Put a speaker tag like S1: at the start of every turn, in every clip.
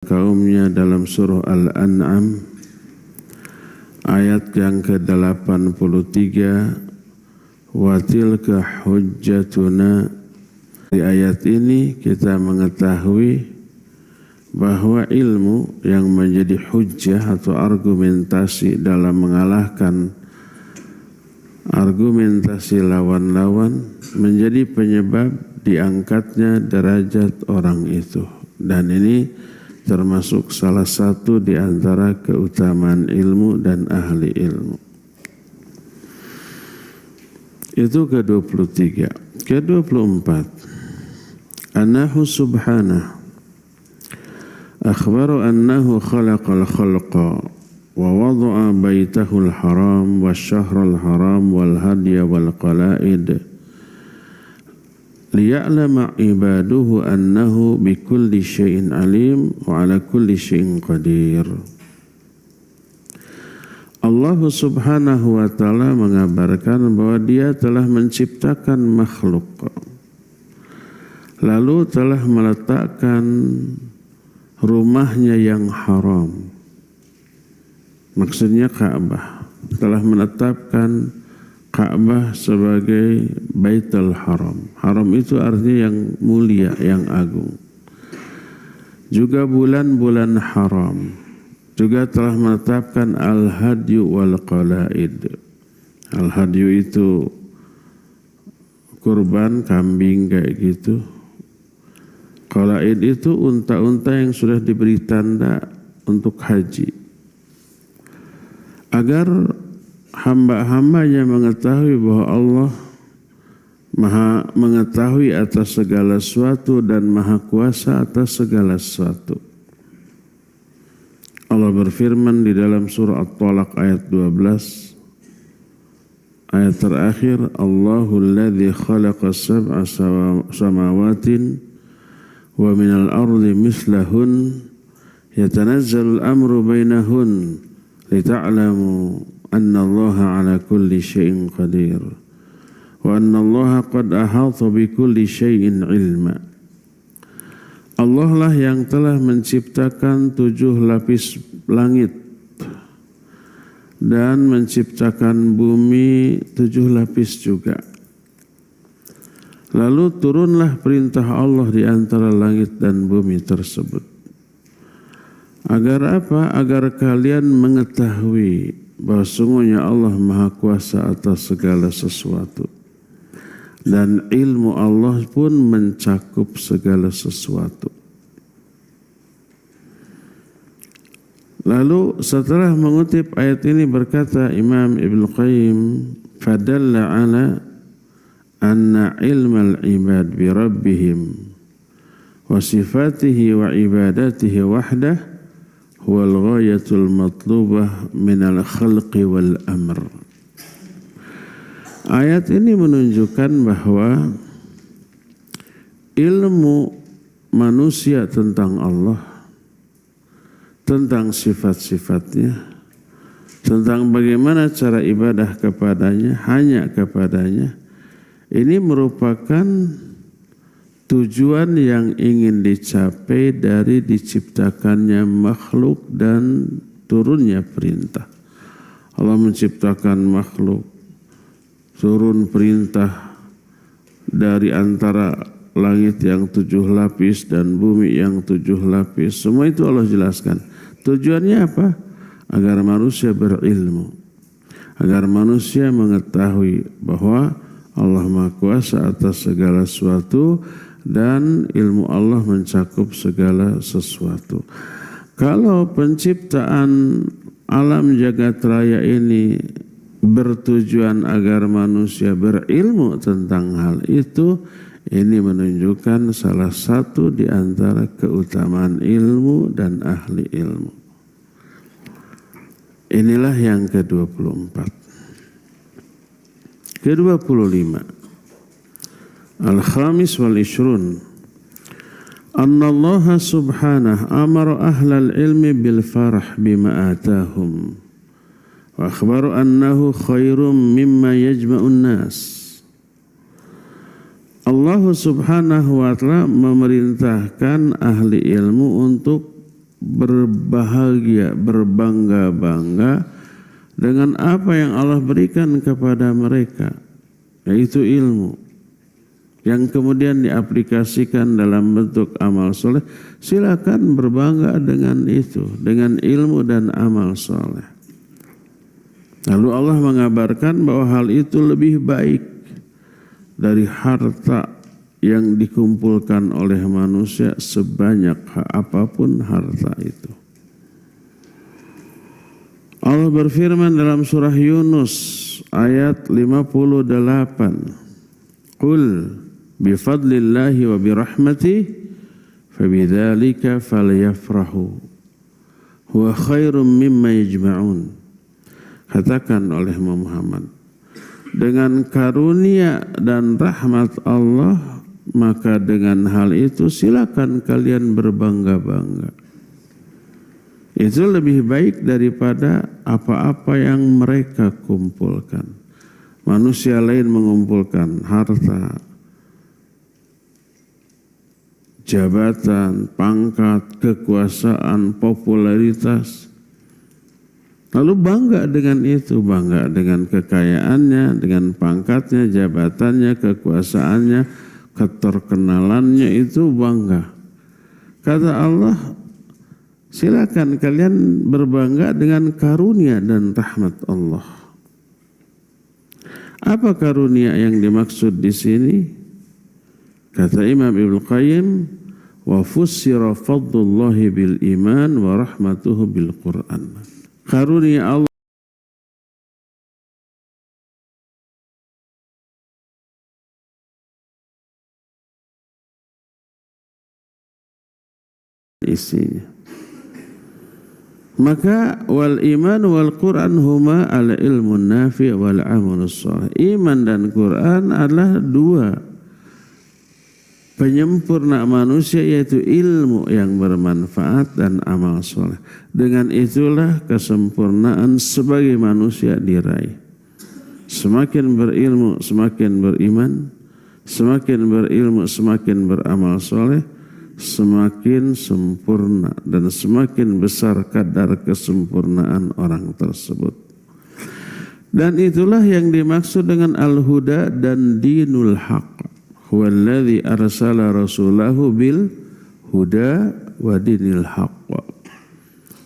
S1: kaumnya dalam surah Al-An'am ayat yang ke-83, wa tilka hujjatuna. Di ayat ini kita mengetahui bahwa ilmu yang menjadi hujjah atau argumentasi dalam mengalahkan argumentasi lawan-lawan menjadi penyebab diangkatnya derajat orang itu. Dan ini termasuk salah satu di antara keutamaan ilmu dan ahli ilmu. Itu ke-23. Ke-24. Annahu subhanahu akhbaru annahu khalaqal khalqa wa wada'a baitahul haram wa syahrul haram wal hadiya wal qala'id liya'lama ibaduhu annahu bikulli syai'in alim wa ala kulli syai'in qadir. Allah subhanahu wa ta'ala mengabarkan bahwa dia telah menciptakan makhluk, lalu telah meletakkan rumahnya yang haram, maksudnya Ka'bah, telah menetapkan Ka'bah sebagai Baitul Haram. Haram itu artinya yang mulia, yang agung. Juga bulan-bulan haram. Juga telah menetapkan al-hadyu wal qala'id. Al-hadyu itu kurban, kambing kayak gitu. Qala'id itu unta-unta yang sudah diberi tanda untuk haji. Agar hamba-hambanya mengetahui bahwa Allah Maha mengetahui atas segala sesuatu dan Maha kuasa atas segala sesuatu. Allah berfirman di dalam surah At-Talaq ayat 12, ayat terakhir, Allahul ladzi khalaqa sab'a samawatin wa minal ardi mislahun yatanazzalul amru bainahun lita'lamu anna Allaha ala kulli syai'in qadir wa anna Allaha qad ahata bi kulli syai'in ilma. Allah lah yang telah menciptakan 7 lapis langit dan menciptakan bumi 7 lapis juga. Lalu turunlah perintah Allah di antara langit dan bumi tersebut. Agar apa? Agar kalian mengetahui bahwa sungguhnya Allah Maha Kuasa atas segala sesuatu. Dan ilmu Allah pun mencakup segala sesuatu. Lalu setelah mengutip ayat ini berkata Imam Ibnu Qayyim, fadalla ala anna ilmal ibad bi rabbihim wa sifatihi wa ibadatihi wahdah huwal ghayatul matlubah minal khalqi wal amr. Ayat ini menunjukkan bahwa ilmu manusia tentang Allah, tentang sifat-sifatnya, tentang bagaimana cara ibadah kepadanya, hanya kepadanya, ini merupakan tujuan yang ingin dicapai dari diciptakannya makhluk dan turunnya perintah. Allah menciptakan makhluk, turun perintah dari antara langit yang 7 lapis dan bumi yang 7 lapis. Semua itu Allah jelaskan. Tujuannya apa? Agar manusia berilmu, agar manusia mengetahui bahwa Allah Maha Kuasa atas segala sesuatu dan ilmu Allah mencakup segala sesuatu. Kalau penciptaan alam jagat raya ini bertujuan agar manusia berilmu tentang hal itu, ini menunjukkan salah satu di antara keutamaan ilmu dan ahli ilmu. Inilah yang ke-24. Ke-25. Al-Khamis wal Ishrun. Anna Allah subhanahu amara ahlal ilmi bil farah bima atahum. Wa akhbaru annahu khairum mimma yajma'un nas. Allah subhanahu wa ta'ala memerintahkan ahli ilmu untuk berbahagia, berbangga-bangga dengan apa yang Allah berikan kepada mereka, yaitu ilmu, yang kemudian diaplikasikan dalam bentuk amal soleh. Silakan berbangga dengan itu, dengan ilmu dan amal soleh. Lalu Allah mengabarkan bahwa hal itu lebih baik dari harta yang dikumpulkan oleh manusia sebanyak apapun harta itu. Allah berfirman dalam surah Yunus ayat 58. Qul bifadlillahi wa birahmatihi fabidzalika falyafrahu huwa khairum mimma yajma'un. Katakan oleh Muhammad, dengan karunia dan rahmat Allah, maka dengan hal itu silakan kalian berbangga-bangga. Itu lebih baik daripada apa-apa yang mereka kumpulkan. Manusia lain mengumpulkan harta, jabatan, pangkat, kekuasaan, popularitas. Lalu bangga dengan itu, bangga dengan kekayaannya, dengan pangkatnya, jabatannya, kekuasaannya, keterkenalannya, itu bangga. Kata Allah, silakan kalian berbangga dengan karunia dan rahmat Allah. Apa karunia yang dimaksud di sini? Kata Imam Ibnu Qayyim, wa fussira fadlullahi bil iman wa rahmatuhu bil Qur'an. Karunia Allah isinya. Maka wal iman wal Quran huma al ilmu nafi' wal amalus salih. Iman dan Quran adalah dua penyempurna manusia, yaitu ilmu yang bermanfaat dan amal soleh. Dengan itulah kesempurnaan sebagai manusia diraih. Semakin berilmu, semakin beriman. Semakin berilmu, semakin beramal soleh. Semakin sempurna dan semakin besar kadar kesempurnaan orang tersebut. Dan itulah yang dimaksud dengan al-huda dan dinul haq. Huwallazi arsala rasulahu bil huda wa dinil haqq.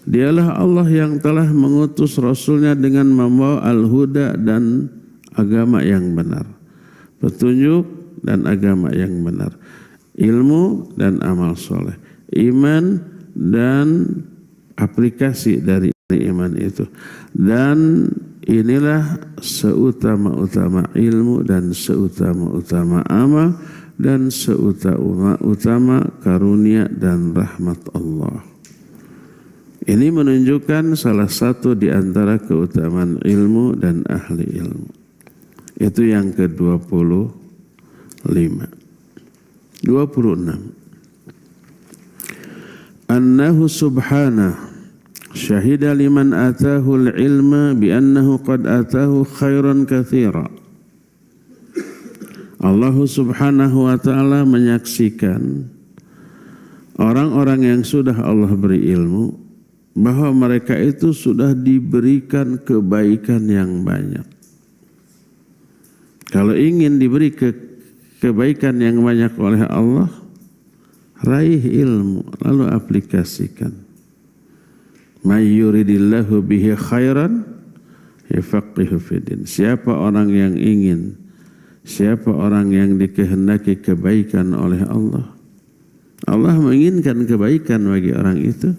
S1: Dialah Allah yang telah mengutus rasulnya dengan membawa al-huda dan agama yang benar, petunjuk dan agama yang benar, ilmu dan amal soleh, iman dan aplikasi dari iman itu. Dan inilah seutama-utama ilmu dan seutama-utama amal dan seutama-utama karunia dan rahmat Allah. Ini menunjukkan salah satu di antara keutamaan ilmu dan ahli ilmu. Itu yang ke-25. 26. Annahu subhanahu syahida liman atahu al-ilma bi annahu qad atahu khairan katsira. Allah Subhanahu wa taala menyaksikan orang-orang yang sudah Allah beri ilmu bahwa mereka itu sudah diberikan kebaikan yang banyak. Kalau ingin diberi kebaikan yang banyak oleh Allah, raih ilmu lalu aplikasikan. May yuridillahu bihi khairan yafaqihu fiddin. Siapa orang yang ingin, siapa orang yang dikehendaki kebaikan oleh Allah, Allah menginginkan kebaikan bagi orang itu,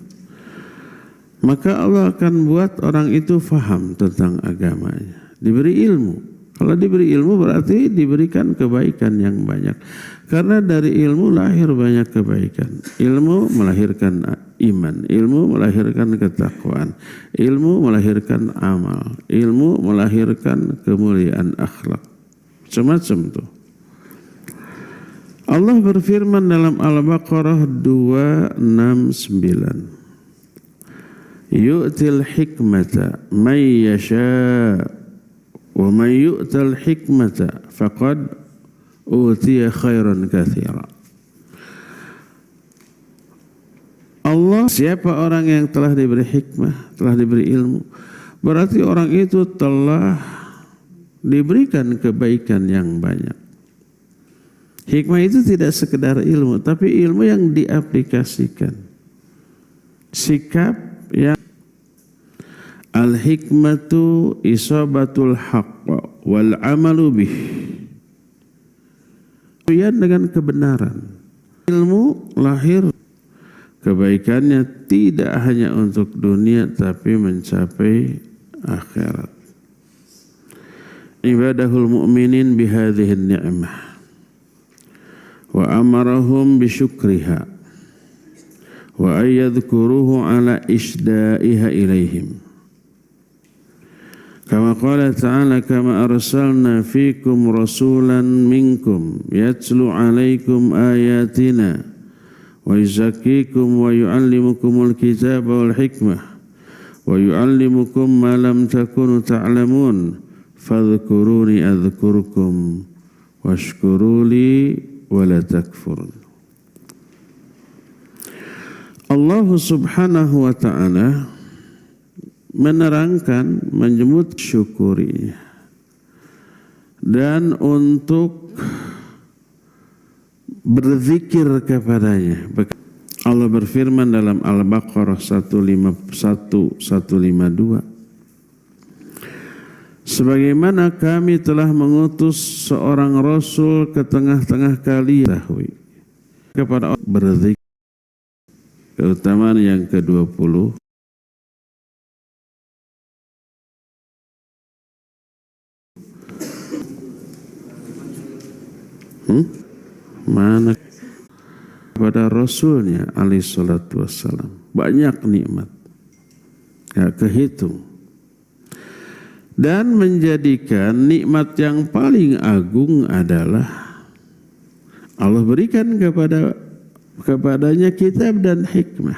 S1: maka Allah akan buat orang itu faham tentang agamanya, diberi ilmu. Kalau diberi ilmu berarti diberikan kebaikan yang banyak. Karena dari ilmu lahir banyak kebaikan. Ilmu melahirkan iman, ilmu melahirkan ketakwaan, ilmu melahirkan amal, ilmu melahirkan kemuliaan akhlak. Semacam itu. Allah berfirman dalam Al-Baqarah 269. Yu'til hikmata may yasha' wa may yu'tal hikmata faqad utiya khairan katsira. Allah, siapa orang yang telah diberi hikmah, telah diberi ilmu, berarti orang itu telah diberikan kebaikan yang banyak. Hikmah itu tidak sekedar ilmu, tapi ilmu yang diaplikasikan. Sikap yang al-hikmatu isabatul haqq wal amalu bih. Dengan kebenaran. Ilmu lahir kebaikannya tidak hanya untuk dunia tapi mencapai akhirat. Ibadahul mu'minin bihadhihi ni'mah wa amarahum bisyukriha wa ayyadhkuruhu ala isda'iha ilaihim. Kama qala ta'ala kama arsalna fikum rasulan minkum yatlu alaikum ayatina wa yuzakkikum wa yu'allimukumul kitaba wal hikmah wa yu'allimukum ma lam takunu ta'lamun fadhkuruni adhkurkum washkuruli wa la takfurun. Allah subhanahu wa ta'ala menerangkan, menjemput syukurinya dan untuk berzikir kepadanya. Allah berfirman dalam Al-Baqarah 151-152, sebagaimana kami telah mengutus seorang Rasul ke tengah-tengah kalian kepada berzikir. Keutamaan yang ke-20, mana kepada Rasulnya alaihi salatu wassalam. Banyak nikmat gak kehitung, dan menjadikan nikmat yang paling agung adalah Allah berikan kepadanya kitab dan hikmah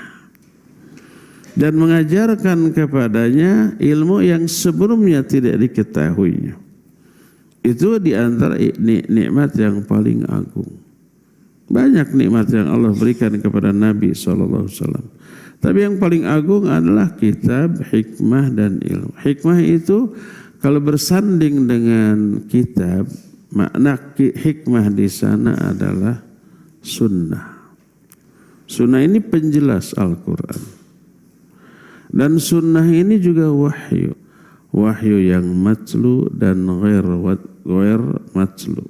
S1: dan mengajarkan kepadanya ilmu yang sebelumnya tidak diketahuinya. Itu di antara nikmat yang paling agung. Banyak nikmat yang Allah berikan kepada Nabi SAW. Tapi yang paling agung adalah kitab, hikmah, dan ilmu. Hikmah itu kalau bersanding dengan kitab, makna hikmah di sana adalah sunnah. Sunnah ini penjelas Al-Quran. Dan sunnah ini juga wahyu. Wahyu yang matlu dan ghair matlu.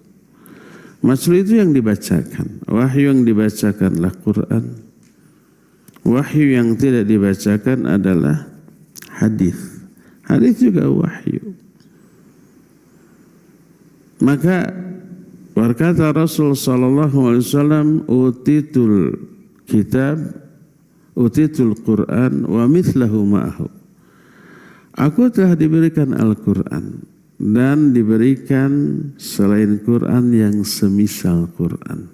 S1: Matlu itu yang dibacakan. Wahyu yang dibacakanlah Quran. Wahyu yang tidak dibacakan adalah hadis. Hadis juga wahyu. Maka berkata Rasul sallallahu alaihi wasallam, utitul kitab, utitul Quran wa mithlahu ma'ahu. Aku telah diberikan Al-Quran dan diberikan selain Quran yang semisal Quran.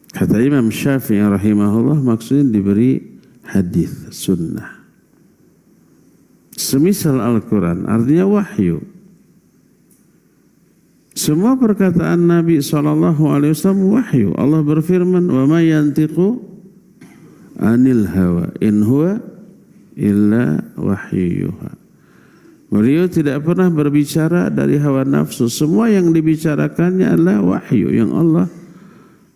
S1: Kata Imam Syafi'i rahimahullah, maksudnya diberi hadis, sunnah. Semisal Al-Quran artinya wahyu. Semua perkataan Nabi SAW wahyu. Allah berfirman, wa ma yantiqu anil hawa in huwa illa wahyuha. Beliau tidak pernah berbicara dari hawa nafsu. Semua yang dibicarakannya adalah wahyu yang Allah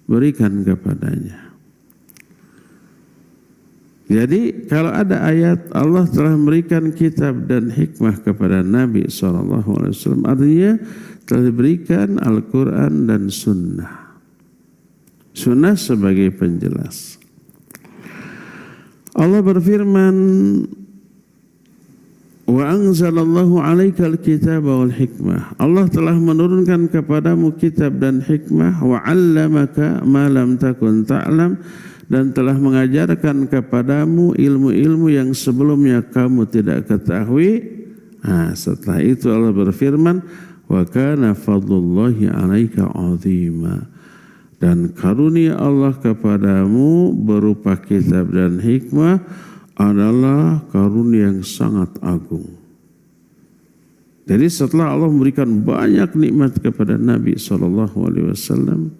S1: berikan kepadanya. Jadi kalau ada ayat Allah telah memberikan kitab dan hikmah kepada Nabi SAW, artinya telah diberikan Al-Quran dan Sunnah. Sunnah sebagai penjelas. Allah berfirman, wa anzalallahu alaikal kitaba wal hikmah. Allah telah menurunkan kepadamu kitab dan hikmah, wa 'allamaka ma lam takun ta'lam, dan telah mengajarkan kepadamu ilmu-ilmu yang sebelumnya kamu tidak ketahui. Setelah itu Allah berfirman, wa kana fadlullahi 'alaika 'azima. Dan karunia Allah kepadamu berupa kitab dan hikmah adalah karunia yang sangat agung. Jadi setelah Allah memberikan banyak nikmat kepada Nabi SAW,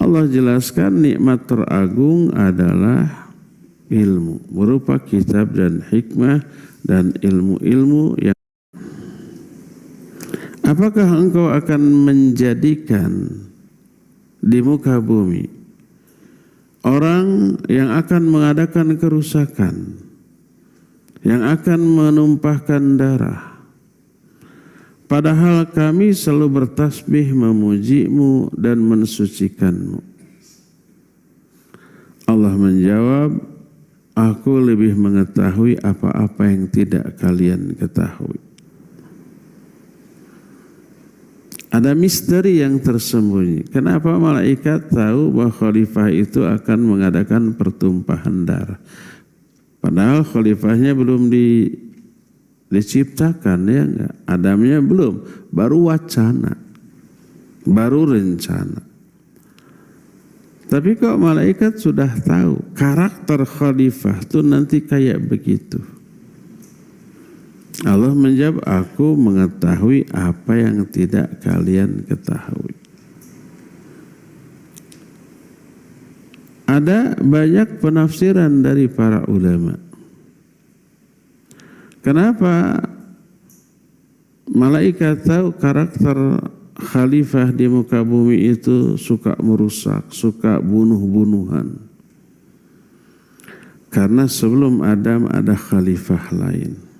S1: Allah jelaskan nikmat teragung adalah ilmu, berupa kitab dan hikmah dan ilmu-ilmu yang apakah engkau akan menjadikan di muka bumi orang yang akan mengadakan kerusakan, yang akan menumpahkan darah, padahal kami selalu bertasbih memujimu dan mensucikanmu? Allah menjawab, aku lebih mengetahui apa-apa yang tidak kalian ketahui. Ada misteri yang tersembunyi. Kenapa malaikat tahu bahwa khalifah itu akan mengadakan pertumpahan darah? Padahal khalifahnya belum diciptakan, ya enggak? Adamnya belum, baru wacana, baru rencana. Tapi kok malaikat sudah tahu karakter khalifah itu nanti kayak begitu. Allah menjawab, aku mengetahui apa yang tidak kalian ketahui. Ada banyak penafsiran dari para ulama. Kenapa malaikat tahu karakter khalifah di muka bumi itu suka merusak, suka bunuh-bunuhan? Karena sebelum Adam ada khalifah lain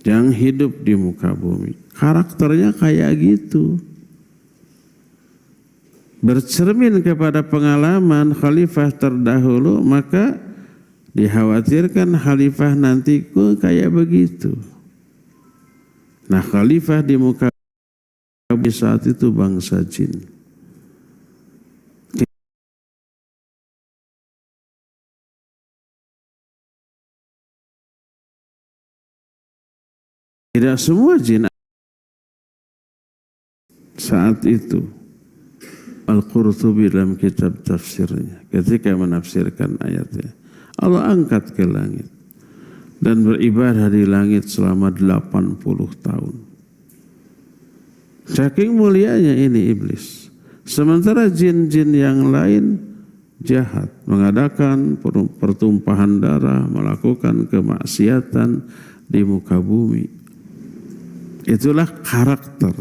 S1: yang hidup di muka bumi. Karakternya kayak gitu. Bercermin kepada pengalaman khalifah terdahulu, maka dikhawatirkan khalifah nantiku kayak begitu. Nah, khalifah di muka bumi saat itu bangsa jin. Tidak semua jin saat itu. Al-Qurtubi dalam kitab tafsirnya ketika menafsirkan ayatnya, Allah angkat ke langit dan beribadah di langit selama 80 tahun. Saking mulianya ini iblis. Sementara jin-jin yang lain jahat, mengadakan pertumpahan darah, melakukan kemaksiatan di muka bumi. Itulah karakter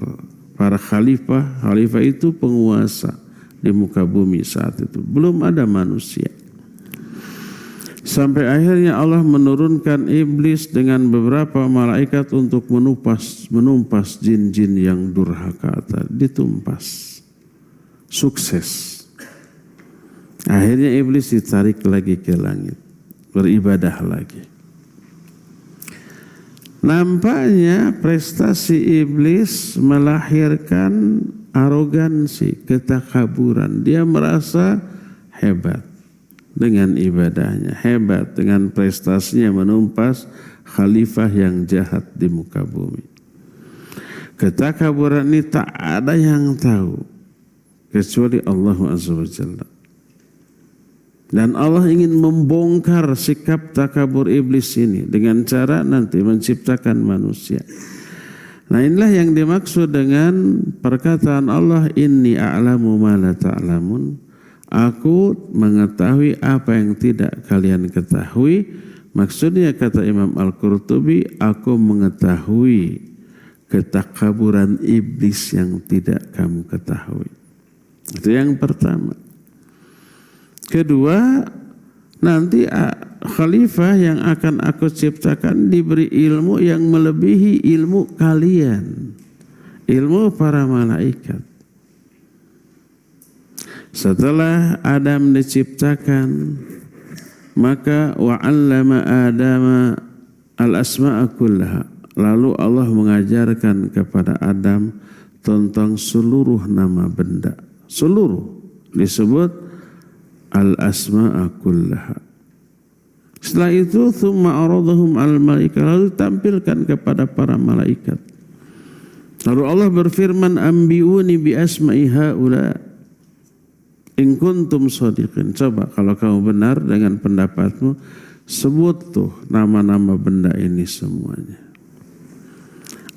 S1: para khalifah. Khalifah itu penguasa di muka bumi saat itu. Belum ada manusia. Sampai akhirnya Allah menurunkan iblis dengan beberapa malaikat untuk menumpas jin-jin yang durhaka tadi. Ditumpas. Sukses. Akhirnya iblis ditarik lagi ke langit. Beribadah lagi. Nampaknya prestasi iblis melahirkan arogansi, ketakaburan. Dia merasa hebat dengan ibadahnya, hebat dengan prestasinya menumpas khalifah yang jahat di muka bumi. Ketakaburan ini tak ada yang tahu kecuali Allah Azza wa Jalla. Dan Allah ingin membongkar sikap takabur iblis ini dengan cara nanti menciptakan manusia. Nah, inilah yang dimaksud dengan perkataan Allah, inni a'lamu ma la ta'lamun. Aku mengetahui apa yang tidak kalian ketahui. Maksudnya kata Imam Al-Qurtubi, aku mengetahui ketakaburan iblis yang tidak kamu ketahui. Itu yang pertama. Kedua, nanti khalifah yang akan aku ciptakan diberi ilmu yang melebihi ilmu kalian, ilmu para malaikat. Setelah Adam diciptakan, maka wa'allama Adama al-asma'a kullaha. Lalu Allah mengajarkan kepada Adam tentang seluruh nama benda. Seluruh disebut al-asma'a kullaha. Setelah itu thumma aradahum al-malaika, lalu tampilkan kepada para malaikat. Lalu Allah berfirman, ambiuni bi asma'i haula in kuntum shadiqin. Coba kalau kamu benar dengan pendapatmu, sebut tuh nama-nama benda ini semuanya.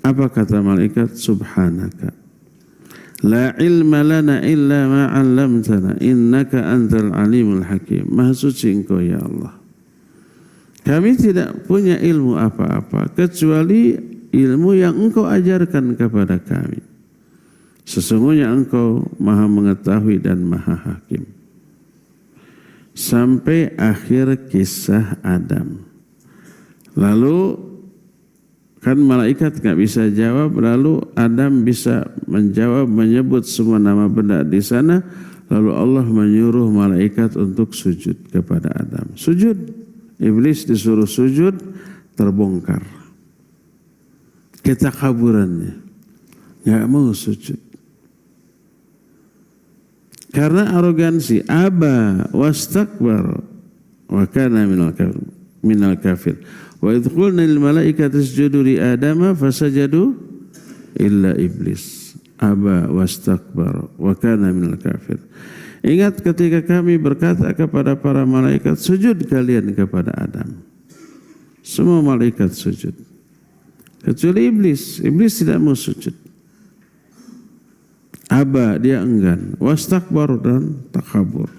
S1: Apa kata malaikat? Subhanaka La ilma lana illa ma 'allamtana innaka antal alimul hakim. Maha suci Engkau ya Allah. Kami tidak punya ilmu apa-apa kecuali ilmu yang Engkau ajarkan kepada kami. Sesungguhnya Engkau Maha mengetahui dan Maha hakim. Sampai akhir kisah Adam. Lalu kan malaikat nggak bisa jawab, lalu Adam bisa menjawab, menyebut semua nama benda di sana, lalu Allah menyuruh malaikat untuk sujud kepada Adam. Sujud, iblis disuruh sujud, terbongkar ketakaburannya, nggak mau sujud karena arogansi. Aba wastakbar wa kana minal kafir. Wa idh qulna lil malaikati isjudu li adama fasajadu illa iblis aba wastakbar wa kana minal kafir. Ingat ketika kami berkata kepada para malaikat, sujud kalian kepada Adam. Semua malaikat sujud kecuali iblis. Iblis tidak mau sujud. Aba, dia enggan. Wastakbar, dan takabur.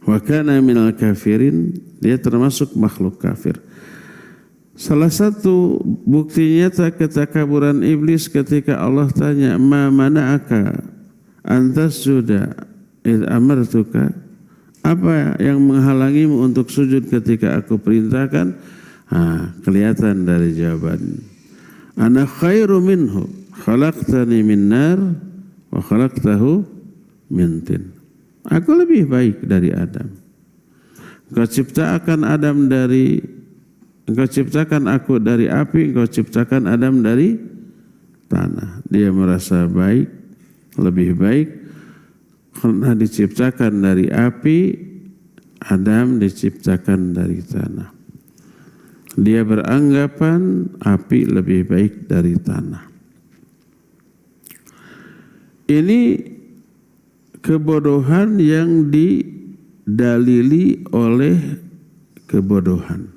S1: Wa kana minal kafirin, dia termasuk makhluk kafir. Salah satu bukti nyata ketakaburan iblis ketika Allah tanya, ma mana'aka antasjuda id amartuka, apa yang menghalangimu untuk sujud ketika aku perintahkan? Kelihatan dari jawaban. Ana khairu minhu khalaqtani min nar wa khalaqtahu min tin. Aku lebih baik dari Adam. Engkau ciptakan aku dari api, engkau ciptakan Adam dari tanah. Dia merasa baik, lebih baik karena diciptakan dari api, Adam diciptakan dari tanah. Dia beranggapan api lebih baik dari tanah. Ini kebodohan yang didalili oleh kebodohan.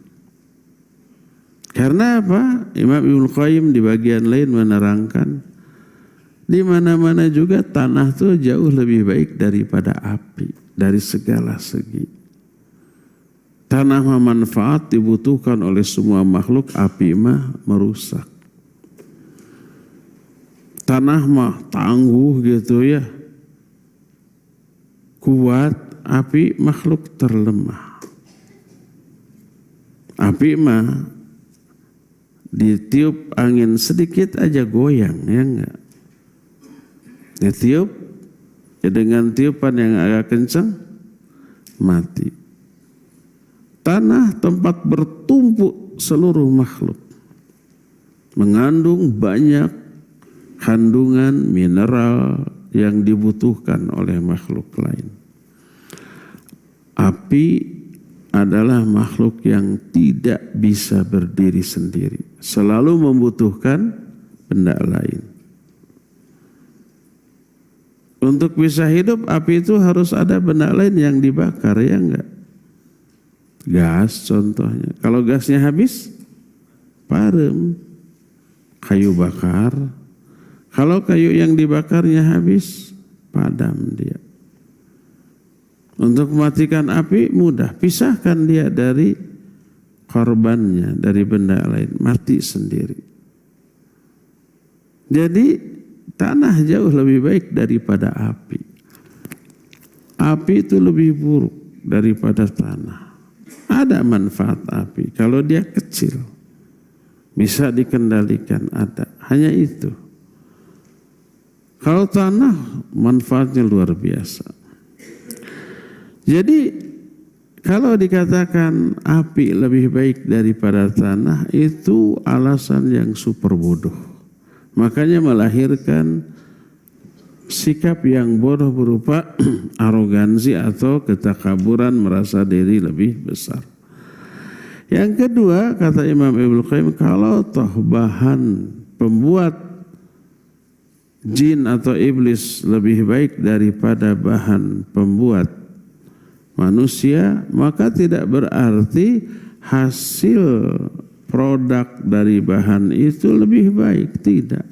S1: Karena apa? Imam Ibnu Qayyim di bagian lain menerangkan, di mana-mana juga tanah itu jauh lebih baik daripada api dari segala segi. Tanah mah manfaat dibutuhkan oleh semua makhluk, api mah merusak. Tanah mah tangguh gitu ya, kuat, api makhluk terlemah. Api mah ditiup angin sedikit aja goyang, ya enggak? Ditiup ya dengan tiupan yang agak kencang mati. Tanah tempat bertumpuk seluruh makhluk, mengandung banyak kandungan mineral yang dibutuhkan oleh makhluk lain. Api adalah makhluk yang tidak bisa berdiri sendiri, selalu membutuhkan benda lain. Untuk bisa hidup, api itu harus ada benda lain yang dibakar, ya enggak? Gas contohnya. Kalau gasnya habis, parem, kayu bakar. Kalau kayu yang dibakarnya habis, padam dia. Untuk mematikan api mudah, pisahkan dia dari korbannya, dari benda lain, mati sendiri. Jadi tanah jauh lebih baik daripada api. Api itu lebih buruk daripada tanah. Ada manfaat api kalau dia kecil, bisa dikendalikan, ada. Hanya itu. Kalau tanah manfaatnya luar biasa. Jadi kalau dikatakan api lebih baik daripada tanah, itu alasan yang super bodoh. Makanya melahirkan sikap yang bodoh berupa arogansi atau ketakaburan, merasa diri lebih besar. Yang kedua, kata Imam Ibnu Qayyim, kalau toh bahan pembuat jin atau iblis lebih baik daripada bahan pembuat manusia, maka tidak berarti hasil produk dari bahan itu lebih baik. Tidak.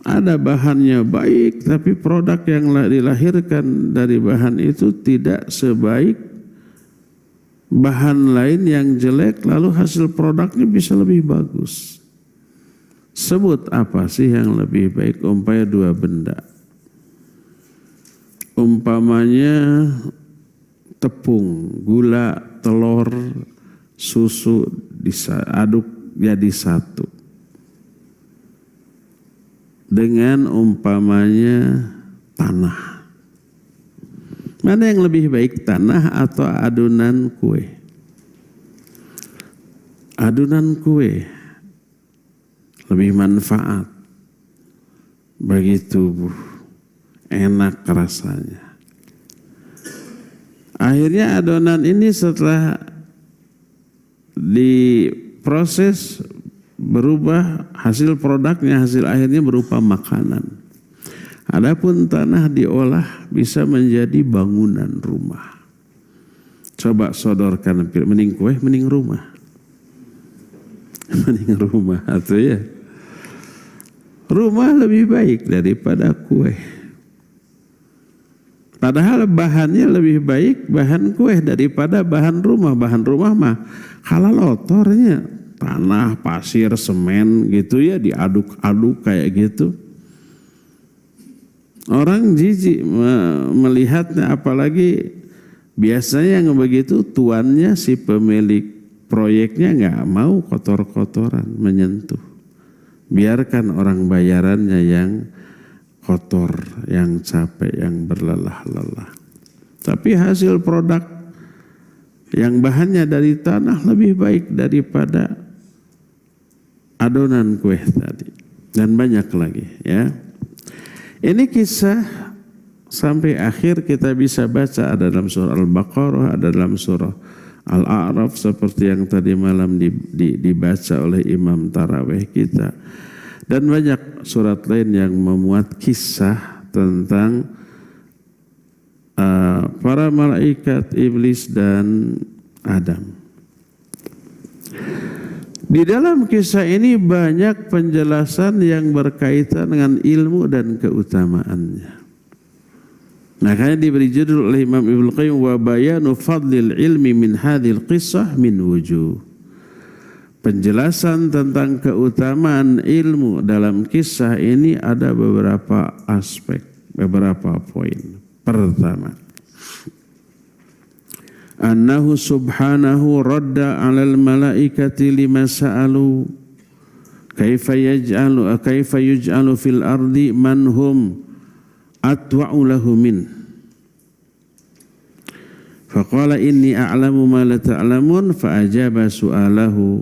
S1: Ada bahannya baik, tapi produk yang dilahirkan dari bahan itu tidak sebaik bahan lain yang jelek, lalu hasil produknya bisa lebih bagus. Sebut apa sih yang lebih baik? Umpamanya dua benda. Umpamanya tepung, gula, telur, susu diaduk jadi satu. Dengan umpamanya tanah. Mana yang lebih baik, tanah atau adonan kue? Adonan kue lebih manfaat bagi tubuh, enak rasanya. Akhirnya adonan ini setelah diproses berubah, hasil produknya, hasil akhirnya berupa makanan. Adapun tanah diolah bisa menjadi bangunan rumah. Coba sodorkan, mending kue, mending rumah. Mending rumah atau ya. Rumah lebih baik daripada kue. Padahal bahannya lebih baik bahan kue daripada bahan rumah. Bahan rumah mah kalalotornya tanah, pasir, semen gitu ya, diaduk-aduk kayak gitu. Orang jijik melihatnya, apalagi biasanya yang begitu tuannya, si pemilik proyeknya nggak mau kotor-kotoran menyentuh. Biarkan orang bayarannya yang kotor, yang capek, yang berlelah-lelah. Tapi hasil produk yang bahannya dari tanah lebih baik daripada adonan kue tadi, dan banyak lagi ya. Ini kisah sampai akhir kita bisa baca, ada dalam surah Al-Baqarah, ada dalam surah Al-A'raf seperti yang tadi malam dibaca oleh imam tarawih kita, dan banyak surat lain yang memuat kisah tentang para malaikat, iblis dan Adam. Di dalam kisah ini banyak penjelasan yang berkaitan dengan ilmu dan keutamaannya. Makanya diberi judul oleh Imam Ibnu Qayyim, wa bayanu fadlil ilmi min hadhil qissah min wujuh. Penjelasan tentang keutamaan ilmu dalam kisah ini ada beberapa aspek, beberapa poin. Pertama, annahu subhanahu radda 'alal malaikati lima sa'alu kaifa yuj'alu fil ardi man hum atwa'u lahu min. Faqala inni a'lamu ma la ta'lamun fa ajaba su'alahu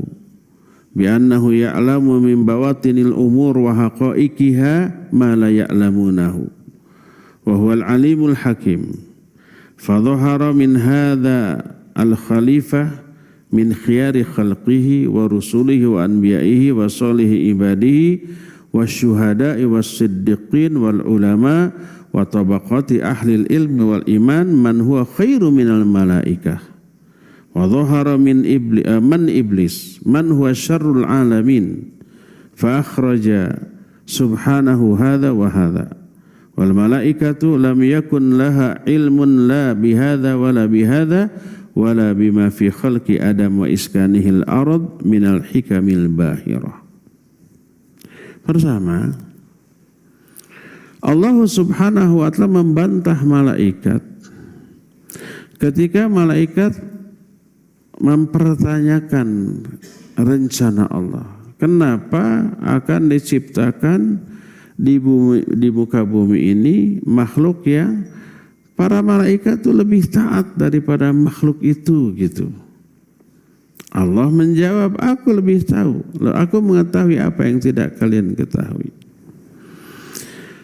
S1: bi annahu ya'lamu min bawatinil umur wa haqa'iqiha ma la ya'lamunahu wa huwal alimul hakim. فظهر من هذا الخليفة من خيار خلقه ورسله وأنبيائه وصالح عباده والشهداء والصديقين والعلماء وطبقات أهل العلم والإيمان من هو خير من الملائكة وظهر من إبليس من هو شر العالمين فأخرج سبحانه هذا وهذا wal malaikatu lam yakun laha ilmun la bihadza wala bihadza wala bima fi khalqi Adam wa iskanihil ard minal hikamil bahirah. Pertama, Allah Subhanahu wa ta'ala membantah malaikat ketika malaikat mempertanyakan rencana Allah. Kenapa akan diciptakan di muka bumi ini makhluk yang para malaikat itu lebih taat daripada makhluk itu gitu. Allah menjawab, aku lebih tahu, aku mengetahui apa yang tidak kalian ketahui.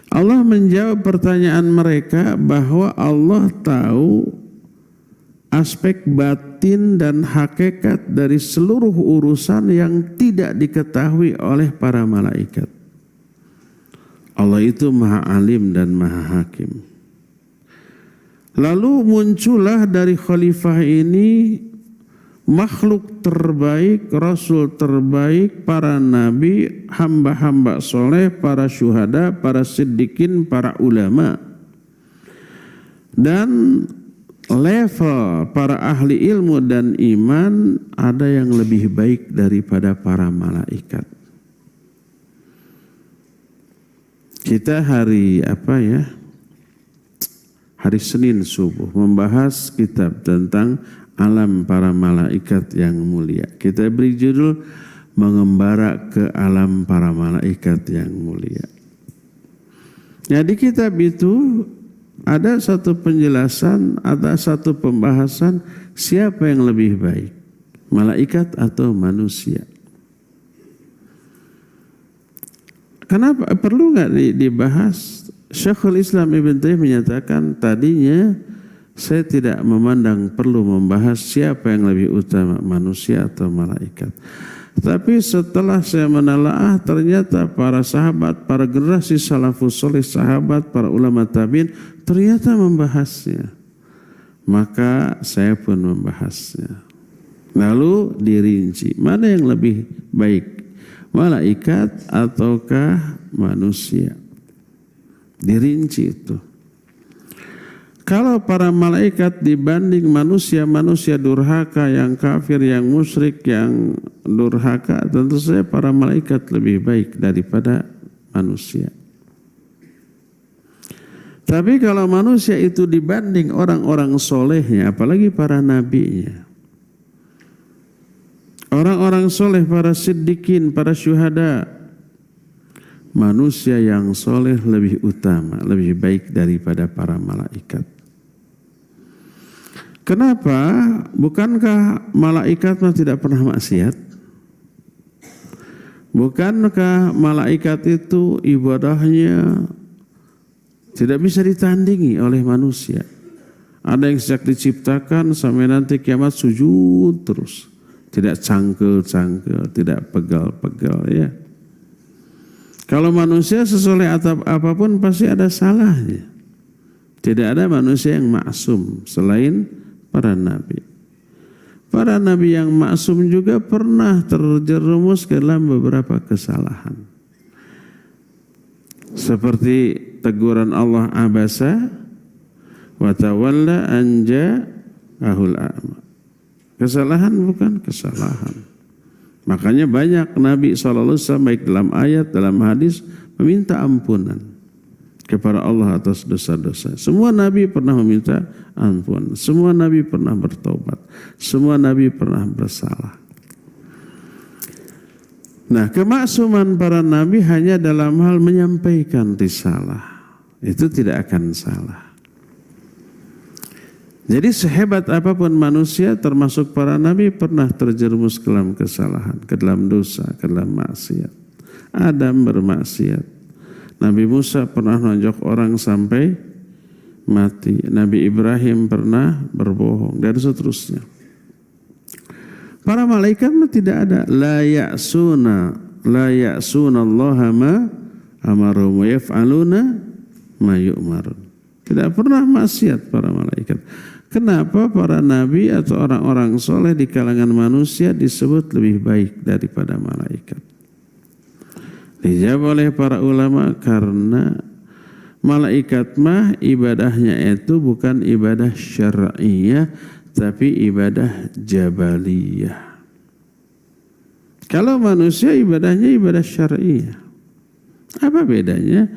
S1: Allah menjawab pertanyaan mereka bahwa Allah tahu aspek batin dan hakikat dari seluruh urusan yang tidak diketahui oleh para malaikat. Allah itu maha alim dan maha hakim. Lalu muncullah dari khalifah ini makhluk terbaik, rasul terbaik, para nabi, hamba-hamba soleh, para syuhada, para siddiqin, para ulama. Dan level para ahli ilmu dan iman ada yang lebih baik daripada para malaikat. Kita hari hari Senin subuh membahas kitab tentang alam para malaikat yang mulia. Kita beri judul mengembara ke alam para malaikat yang mulia. Nah, di kitab itu ada satu penjelasan, ada satu pembahasan siapa yang lebih baik, malaikat atau manusia. Kenapa perlu nggak dibahas? Syekhul Islam Ibn Taimiyah menyatakan tadinya saya tidak memandang perlu membahas siapa yang lebih utama, manusia atau malaikat. Tapi setelah saya menelaah ternyata para sahabat, para generasi salafus saleh, sahabat, para ulama tabi'in ternyata membahasnya. Maka saya pun membahasnya. Lalu dirinci, mana yang lebih baik, malaikat ataukah manusia? Dirinci itu. Kalau para malaikat dibanding manusia durhaka, yang kafir, yang musyrik, yang durhaka, tentu saja para malaikat lebih baik daripada manusia. Tapi kalau manusia itu dibanding orang-orang solehnya, apalagi para nabinya, orang-orang soleh, para siddiqin, para syuhada, manusia yang soleh lebih utama, lebih baik daripada para malaikat. Kenapa? Bukankah malaikat tidak pernah maksiat? Bukankah malaikat itu ibadahnya tidak bisa ditandingi oleh manusia? Ada yang sejak diciptakan sampai nanti kiamat sujud terus. Tidak cangkel-cangkel, tidak pegal-pegal, ya. Kalau manusia sesoleh apapun pasti ada salahnya. Tidak ada manusia yang maksum selain para nabi. Para nabi yang maksum juga pernah terjerumus ke dalam beberapa kesalahan. Seperti teguran Allah abasa wa tawalla anja ahul a'ma. Kesalahan bukan kesalahan. Makanya banyak Nabi SAW baik dalam ayat, dalam hadis meminta ampunan kepada Allah atas dosa-dosa. Semua Nabi pernah meminta ampun. Semua Nabi pernah bertobat. Semua Nabi pernah bersalah. Nah, kemaksuman para Nabi hanya dalam hal menyampaikan risalah. Itu tidak akan salah. Jadi sehebat apapun manusia termasuk para Nabi pernah terjerumus ke dalam kesalahan, ke dalam dosa, ke dalam maksiat. Adam bermaksiat. Nabi Musa pernah nonjok orang sampai mati. Nabi Ibrahim pernah berbohong dan seterusnya. Para malaikat tidak ada. La ya'suna Allah ma amarum wa yaf'aluna ma yu'marun. Tidak pernah maksiat para malaikat. Kenapa para nabi atau orang-orang soleh di kalangan manusia disebut lebih baik daripada malaikat? Dijawab oleh para ulama karena malaikat mah ibadahnya itu bukan ibadah syar'iyah tapi ibadah jabaliyah. Kalau manusia ibadahnya ibadah syar'iyah. Apa bedanya?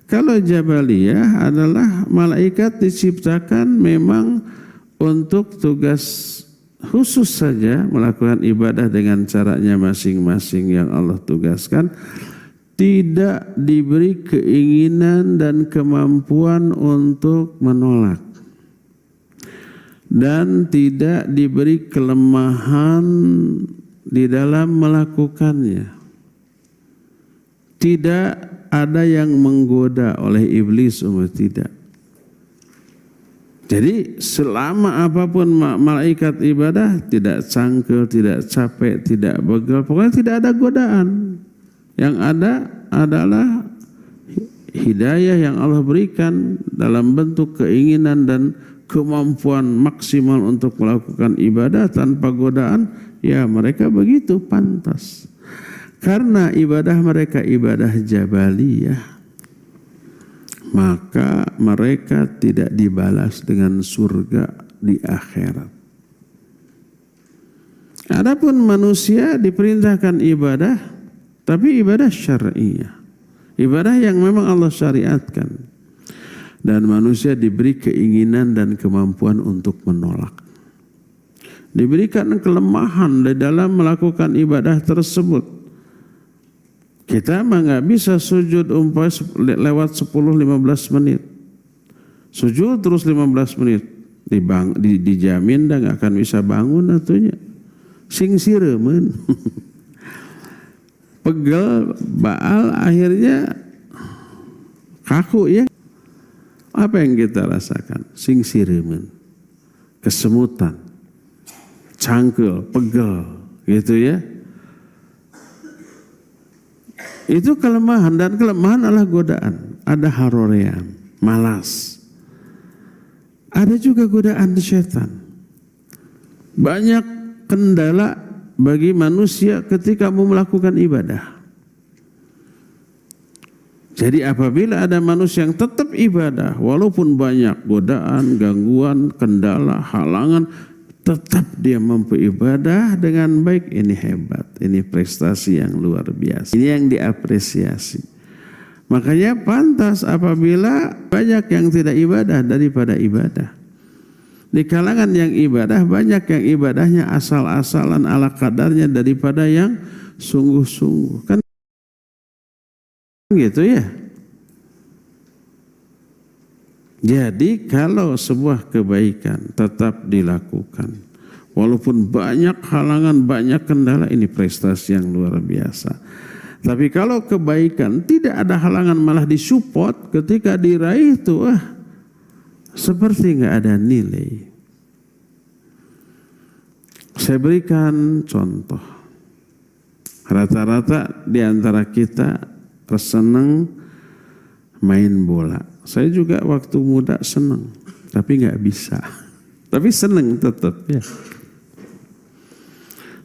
S1: Kalau jabaliyah adalah malaikat diciptakan memang untuk tugas khusus saja melakukan ibadah dengan caranya masing-masing yang Allah tugaskan. Tidak diberi keinginan dan kemampuan untuk menolak. Dan tidak diberi kelemahan di dalam melakukannya. Tidak ada yang menggoda oleh iblis, tidak. Jadi selama apapun malaikat ibadah tidak cangkel, tidak capek, tidak begal, pokoknya tidak ada godaan. Yang ada adalah hidayah yang Allah berikan dalam bentuk keinginan dan kemampuan maksimal untuk melakukan ibadah tanpa godaan, ya mereka begitu pantas. Karena ibadah mereka ibadah jabaliyah, maka mereka tidak dibalas dengan surga di akhirat. Adapun manusia diperintahkan ibadah, tapi ibadah syar'iyah, ibadah yang memang Allah syariatkan. Dan manusia diberi keinginan dan kemampuan untuk menolak. Diberikan kelemahan di dalam melakukan ibadah tersebut. Kita mah nggak bisa sujud lewat 10-15 menit. Sujud terus 15 menit. Dijamin dah nggak akan bisa bangun atunya. Sing siremen. Pegel, baal, akhirnya kaku ya. Apa yang kita rasakan? Sing siremen, kesemutan, cangkel, pegel, gitu ya. Itu kelemahan, dan kelemahan adalah godaan. Ada harorean, malas. Ada juga godaan setan. Banyak kendala bagi manusia ketika mau melakukan ibadah. Jadi apabila ada manusia yang tetap ibadah, walaupun banyak godaan, gangguan, kendala, halangan, tetap dia mampu ibadah dengan baik, ini hebat, ini prestasi yang luar biasa. Ini yang diapresiasi. Makanya pantas apabila banyak yang tidak ibadah daripada ibadah. Di kalangan yang ibadah, banyak yang ibadahnya asal-asalan ala kadarnya daripada yang sungguh-sungguh. Kan gitu ya. Jadi kalau sebuah kebaikan tetap dilakukan, walaupun banyak halangan, banyak kendala, ini prestasi yang luar biasa. Tapi kalau kebaikan tidak ada halangan, malah disupport, ketika diraih itu seperti nggak ada nilai. Saya berikan contoh. Rata-rata di antara kita senang main bola. Saya juga waktu muda senang, tapi nggak bisa. Tapi senang tetap ya.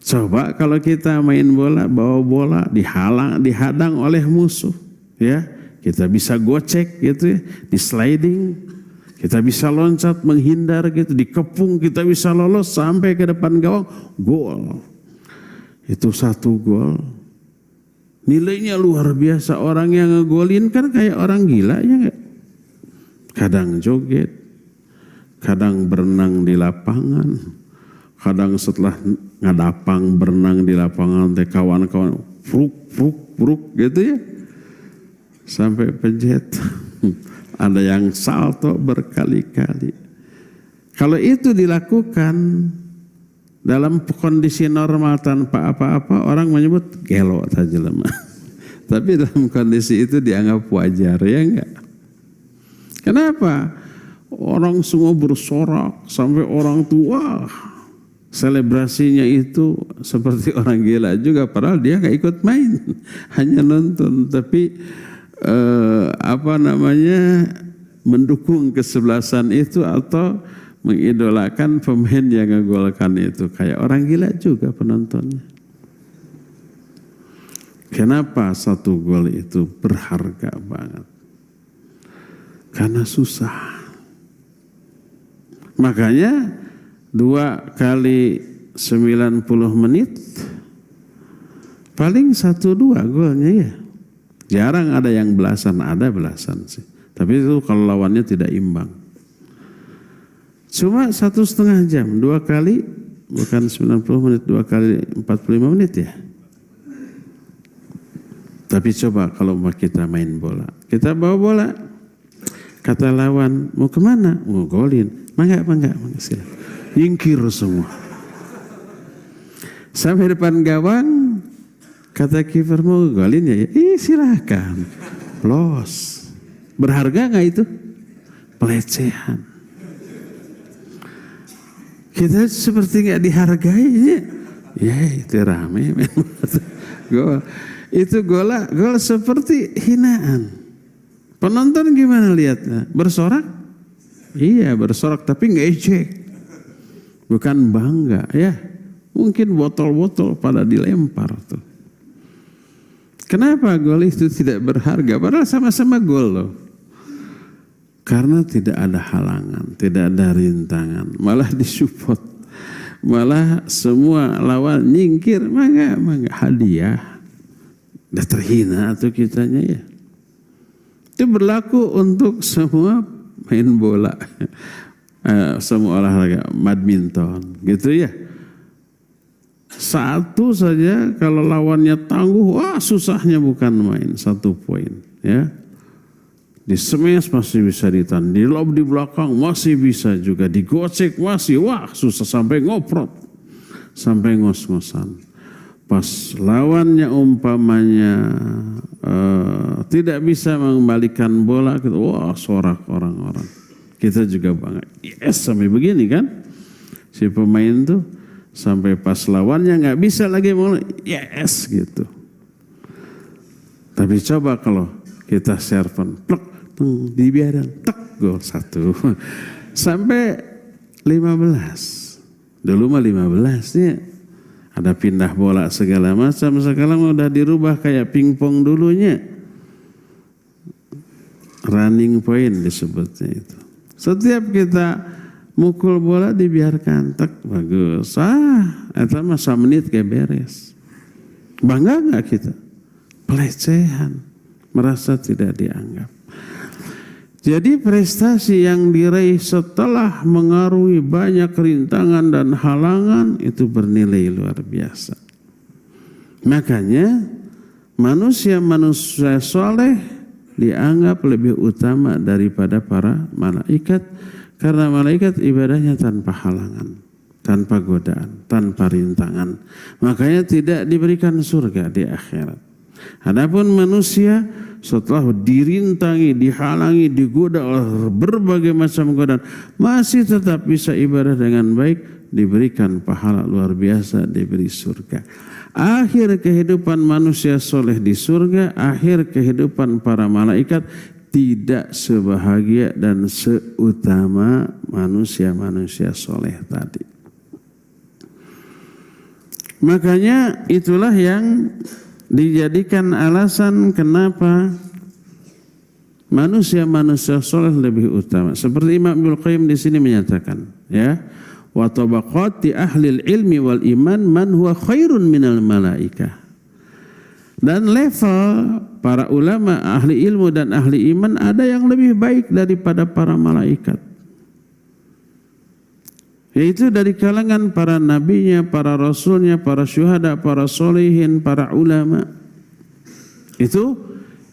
S1: Coba kalau kita main bola, bawa bola, dihadang oleh musuh, ya kita bisa gocek gitu ya, di sliding, kita bisa loncat menghindar gitu, dikepung kita bisa lolos sampai ke depan gawang, gol. Itu satu gol. Nilainya luar biasa. Orang yang ngegolin kan kayak orang gila ya enggak? Kadang joget, kadang berenang di lapangan, kadang setelah ngadapang berenang di lapangan teh kawan-kawan fruk gitu ya. Sampai pejet. Ada yang salto berkali-kali. Kalau itu dilakukan dalam kondisi normal tanpa apa-apa, orang menyebut gelo saja lemah. Tapi dalam kondisi itu dianggap wajar, ya enggak? Kenapa? Orang semua bersorak sampai orang tua. Selebrasinya itu seperti orang gila juga, padahal dia enggak ikut main, hanya nonton. Tapi mendukung kesebelasan itu atau mengidolakan pemain yang ngegolkan itu, kayak orang gila juga penontonnya. Kenapa satu gol itu berharga banget? Karena susah. Makanya 2 kali 90 menit paling 1-2 golnya ya. Jarang ada yang belasan, ada belasan sih. Tapi itu kalau lawannya tidak imbang. Cuma 1,5 jam, 2 kali, bukan 90 menit, 2 kali 45 menit ya. Tapi coba kalau kita main bola, kita bawa bola, kata lawan, mau kemana? Mau golin. Mangga, silakan. Yingkir semua. Sampai depan gawang, kata kiper mau golin ya, silakan. Los. Berharga nggak itu? Pelecehan. Kita seperti nggak dihargai ya itu rame gol. Itu gol seperti hinaan. Penonton gimana lihatnya? Bersorak? Iya bersorak tapi ngejek. Bukan bangga ya. Mungkin botol-botol pada dilempar tuh. Kenapa gol itu tidak berharga? Padahal sama-sama gol loh. Karena tidak ada halangan, tidak ada rintangan. Malah disupport. Malah semua lawan nyingkir. Mangga hadiah. Udah terhina tuh kitanya ya. Itu berlaku untuk semua main bola. Semua olahraga, badminton gitu ya. Satu saja kalau lawannya tangguh, wah susahnya bukan main, 1 poin ya. Di smash masih bisa ditahan, di lob di belakang masih bisa juga, digocek masih, wah susah sampai ngoprot, sampai ngos-ngosan. Pas lawannya umpamanya tidak bisa mengembalikan bola, gitu, wah sorak orang-orang. Kita juga bangga, yes sampai begini kan. Si pemain tuh sampai pas lawannya nggak bisa lagi mau, yes gitu. Tapi coba kalau kita serven, plek, dibiarin, tek, gol 1. Sampai 15. Dulu mah 15 nih. Ada pindah bola segala macam, sekarang udah dirubah kayak pingpong dulunya. Running point disebutnya itu. Setiap kita mukul bola dibiarkan, tak bagus. Itu masa menit kayak beres. Bangga nggak kita? Pelecehan, merasa tidak dianggap. Jadi prestasi yang diraih setelah mengarungi banyak rintangan dan halangan itu bernilai luar biasa. Makanya manusia-manusia soleh dianggap lebih utama daripada para malaikat. Karena malaikat ibadahnya tanpa halangan, tanpa godaan, tanpa rintangan. Makanya tidak diberikan surga di akhirat. Adapun manusia setelah dirintangi, dihalangi, digoda oleh berbagai macam godaan, masih tetap bisa ibadah dengan baik, diberikan pahala luar biasa, diberi surga. Akhir kehidupan manusia soleh di surga, akhir kehidupan para malaikat tidak sebahagia dan seutama manusia-manusia soleh tadi. Makanya itulah yang dijadikan alasan kenapa manusia-manusia soleh lebih utama. Seperti Imam Ibnu Qayyim di sini menyatakan, ya, wa tabaqati ahli ilmi wal iman man huwa khairun minal malaikah. Dan level para ulama, ahli ilmu dan ahli iman ada yang lebih baik daripada para malaikat. Yaitu dari kalangan para nabinya, para rasulnya, para syuhada, para solihin, para ulama. Itu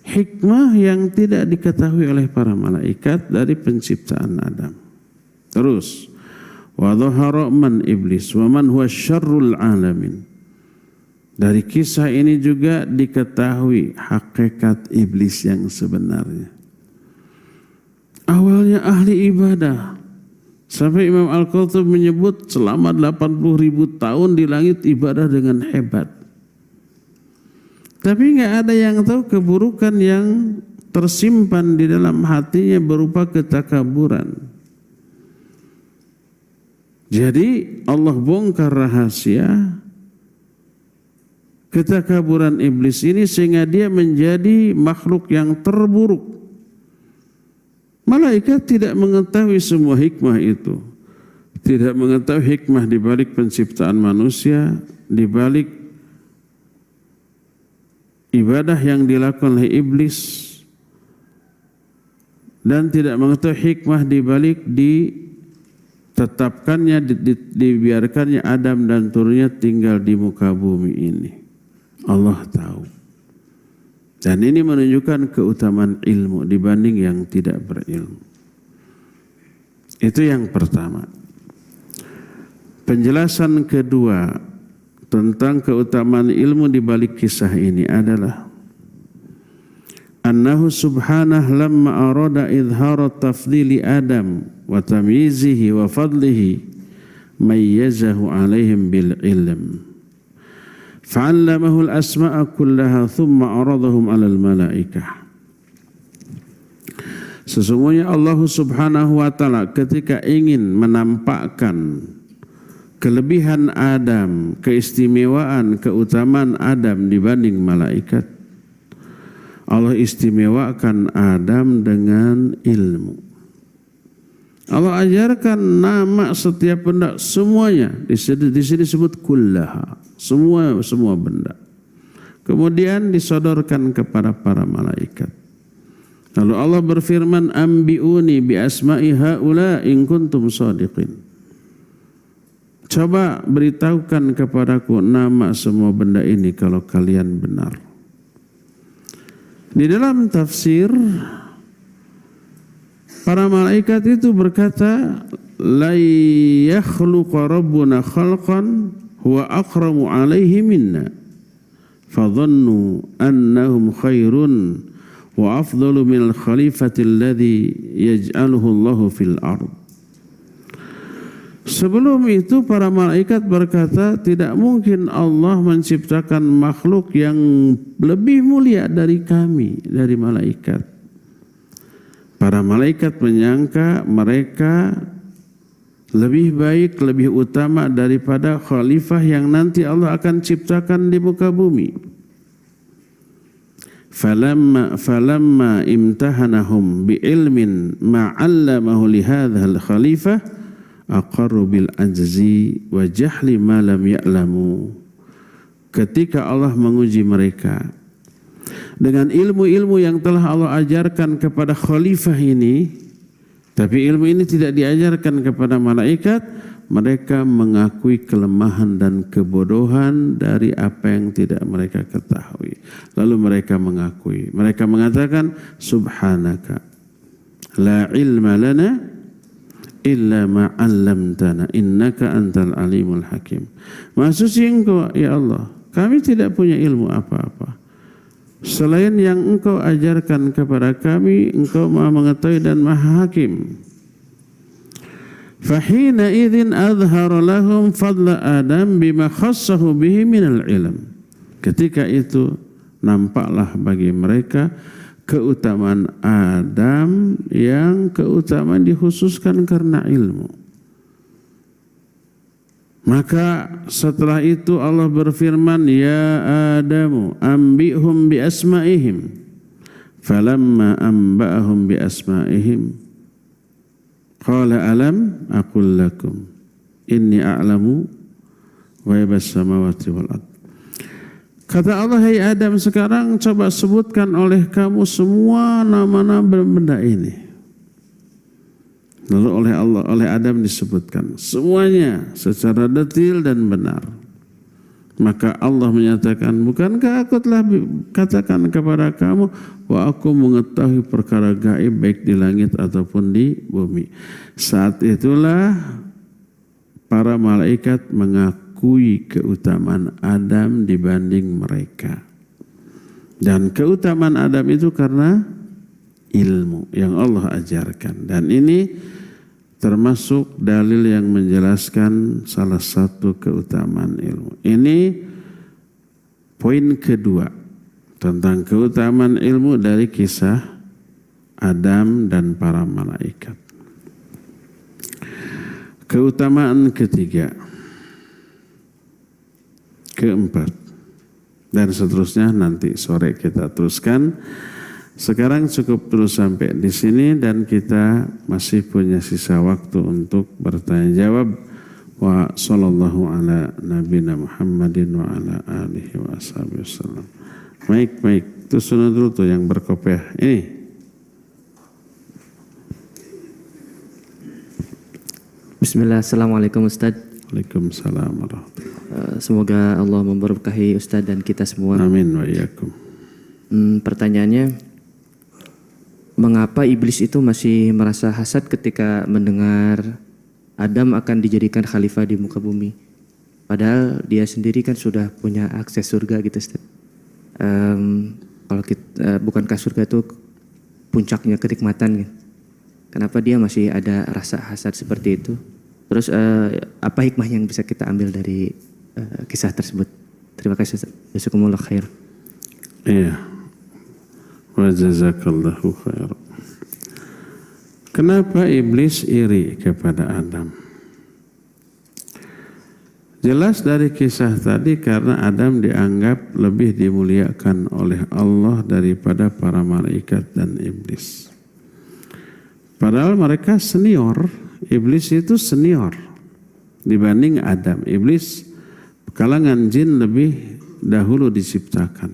S1: hikmah yang tidak diketahui oleh para malaikat dari penciptaan Adam. Terus, wa dhahara man iblis wa man huwa syarrul alamin. Dari kisah ini juga diketahui hakikat iblis yang sebenarnya. Awalnya ahli ibadah. Sampai Imam Al-Qurtubi menyebut selama 80.000 tahun di langit ibadah dengan hebat. Tapi nggak ada yang tahu keburukan yang tersimpan di dalam hatinya berupa ketakaburan. Jadi Allah bongkar rahasia ketakaburan iblis ini sehingga dia menjadi makhluk yang terburuk. Malaikat tidak mengetahui semua hikmah itu. Tidak mengetahui hikmah di balik penciptaan manusia, di balik ibadah yang dilakukan oleh iblis, dan tidak mengetahui hikmah di balik ditetapkannya, dibiarkannya Adam dan turunnya tinggal di muka bumi ini. Allah tahu. Dan ini menunjukkan keutamaan ilmu dibanding yang tidak berilmu. Itu yang pertama. Penjelasan kedua tentang keutamaan ilmu di balik kisah ini adalah annahu subhanahu lamma arada idhara tafdili Adam wa tamyizihi wa fadlihi mayyazahu alaihim bil ilm. Fa'allamahu al-asma'a kullaha thumma aradahum 'ala al-malaikah. Sesungguhnya Allah Subhanahu wa taala ketika ingin menampakkan kelebihan Adam, keistimewaan, keutamaan Adam dibanding malaikat, Allah istimewakan Adam dengan ilmu. Allah ajarkan nama setiap benda semuanya. Di sini disebut kullaha, semua benda. Kemudian disodorkan kepada para malaikat. Lalu Allah berfirman, ambiuni bi asma'i haula in kuntum shadiqin. Coba beritahukan kepadaku nama semua benda ini kalau kalian benar. Di dalam tafsir, para malaikat itu berkata, la yakhluqa rabbuna khalqan huwa akramu alaihi minna. Fadhannu annahum khairun wa afdalu minal khalifati alladhi yaj'aluhu Allahu fil ard. Sebelum itu para malaikat berkata, tidak mungkin Allah menciptakan makhluk yang lebih mulia dari kami, dari malaikat. Para malaikat menyangka mereka lebih baik, lebih utama daripada khalifah yang nanti Allah akan ciptakan di muka bumi. Falamma imtahanahum bi'ilmin ma'allamahu lihadhal khalifah aqarru bil ajzi wa jahli ma lam ya'lamu. Ketika Allah menguji mereka dengan ilmu-ilmu yang telah Allah ajarkan kepada khalifah ini, tapi ilmu ini tidak diajarkan kepada malaikat, mereka mengakui kelemahan dan kebodohan dari apa yang tidak mereka ketahui. Lalu mereka mengatakan, subhanaka la ilma lana illa ma 'allamtana innaka antal alimul hakim. Maha suci Engkau ya Allah, kami tidak punya ilmu apa-apa selain yang Engkau ajarkan kepada kami. Engkau Maha mengetahui dan Maha hakim. Fahina idzin adhhara lahum fadla Adam bima khassahu bihi minal ilm. Ketika itu nampaklah bagi mereka keutamaan Adam yang keutamaan dikhususkan karena ilmu. Maka setelah itu Allah berfirman, ya Adamu ambihum bi asma'ihim. Falamma amba'ahum bi asma'ihim qala alam aqul lakum inni a'lamu ghaibas samawati wal ardh. Kata Allah, hai Adam, sekarang coba sebutkan oleh kamu semua nama-nama benda ini. Lalu oleh Adam disebutkan semuanya secara detail dan benar. Maka Allah menyatakan, bukankah aku telah katakan kepada kamu bahwa aku mengetahui perkara gaib baik di langit ataupun di bumi. Saat itulah para malaikat mengakui keutamaan Adam dibanding mereka. Dan keutamaan Adam itu karena ilmu yang Allah ajarkan. Dan ini termasuk dalil yang menjelaskan salah satu keutamaan ilmu. Ini poin kedua tentang keutamaan ilmu dari kisah Adam dan para malaikat. Keutamaan ketiga, keempat, dan seterusnya nanti sore kita teruskan. Sekarang cukup dulu sampai di sini dan kita masih punya sisa waktu untuk bertanya jawab. Wa sallallahu ala nabiyina Muhammadin wa ala alihi wa ashabihi wasallam. Baik. Itu sunnah dulu tuh yang berkopiah. Ini.
S2: Bismillah, assalamualaikum Ustadz.
S1: Waalaikumsalam warahmatullahi.
S2: Semoga Allah memberkahi Ustadz dan kita semua.
S1: Amin wa iyyakum.
S2: Pertanyaannya, mengapa iblis itu masih merasa hasad ketika mendengar Adam akan dijadikan khalifah di muka bumi? Padahal dia sendiri kan sudah punya akses surga gitu Ustaz. Kalau kita, bukankah surga itu puncaknya kenikmatan gitu? Kenapa dia masih ada rasa hasad seperti itu? Terus apa hikmah yang bisa kita ambil dari kisah tersebut? Terima kasih Ustaz. Jazakumullah khair.
S1: Iya. Wa jazakallahu khair. Kenapa iblis iri kepada Adam? Jelas dari kisah tadi karena Adam dianggap lebih dimuliakan oleh Allah daripada para malaikat dan iblis. Padahal mereka senior, iblis itu senior dibanding Adam. Iblis kalangan jin lebih dahulu diciptakan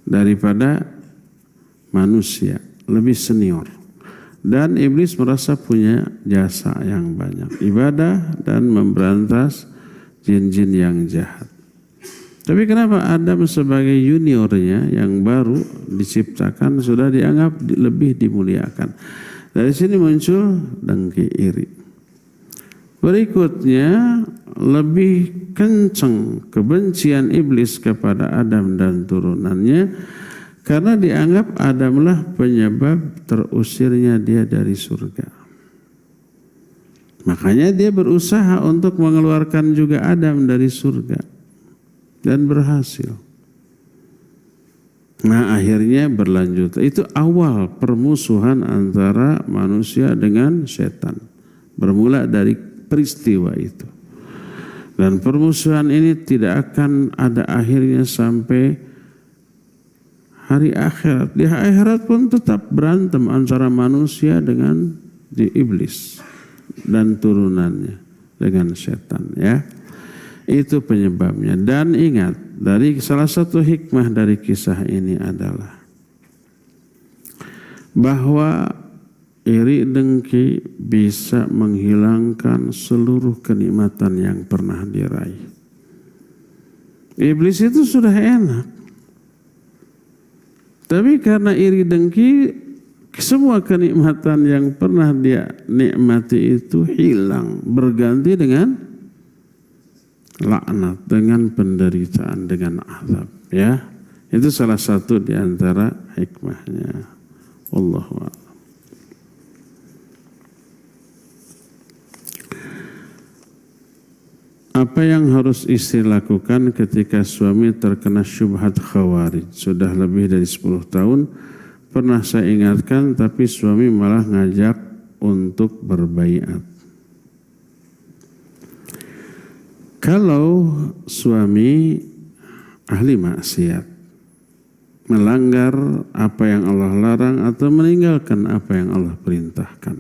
S1: daripada manusia, lebih senior. Dan iblis merasa punya jasa yang banyak, ibadah dan memberantas jin-jin yang jahat. Tapi kenapa Adam sebagai juniornya yang baru diciptakan sudah dianggap lebih dimuliakan? Dari sini muncul dengki iri. Berikutnya lebih kencang kebencian iblis kepada Adam dan turunannya karena dianggap Adamlah penyebab terusirnya dia dari surga. Makanya dia berusaha untuk mengeluarkan juga Adam dari surga dan berhasil. Nah, akhirnya berlanjut. Itu awal permusuhan antara manusia dengan setan. Bermula dari peristiwa itu. Dan permusuhan ini tidak akan ada akhirnya sampai hari akhirat. Di akhirat pun tetap berantem antara manusia dengan iblis dan turunannya dengan setan, ya. Itu penyebabnya. Dan ingat, dari salah satu hikmah dari kisah ini adalah bahwa iri dengki bisa menghilangkan seluruh kenikmatan yang pernah diraih. Iblis itu sudah enak, tapi karena iri dengki semua kenikmatan yang pernah dia nikmati itu hilang, berganti dengan laknat, dengan penderitaan, dengan azab, ya. Itu salah satu di antara hikmahnya. Wallahu a'lam. Apa yang harus istri lakukan ketika suami terkena syubhat khawarij? Sudah lebih dari 10 tahun pernah saya ingatkan, tapi suami malah ngajak untuk berbaiat. Kalau suami ahli maksiat, melanggar apa yang Allah larang atau meninggalkan apa yang Allah perintahkan,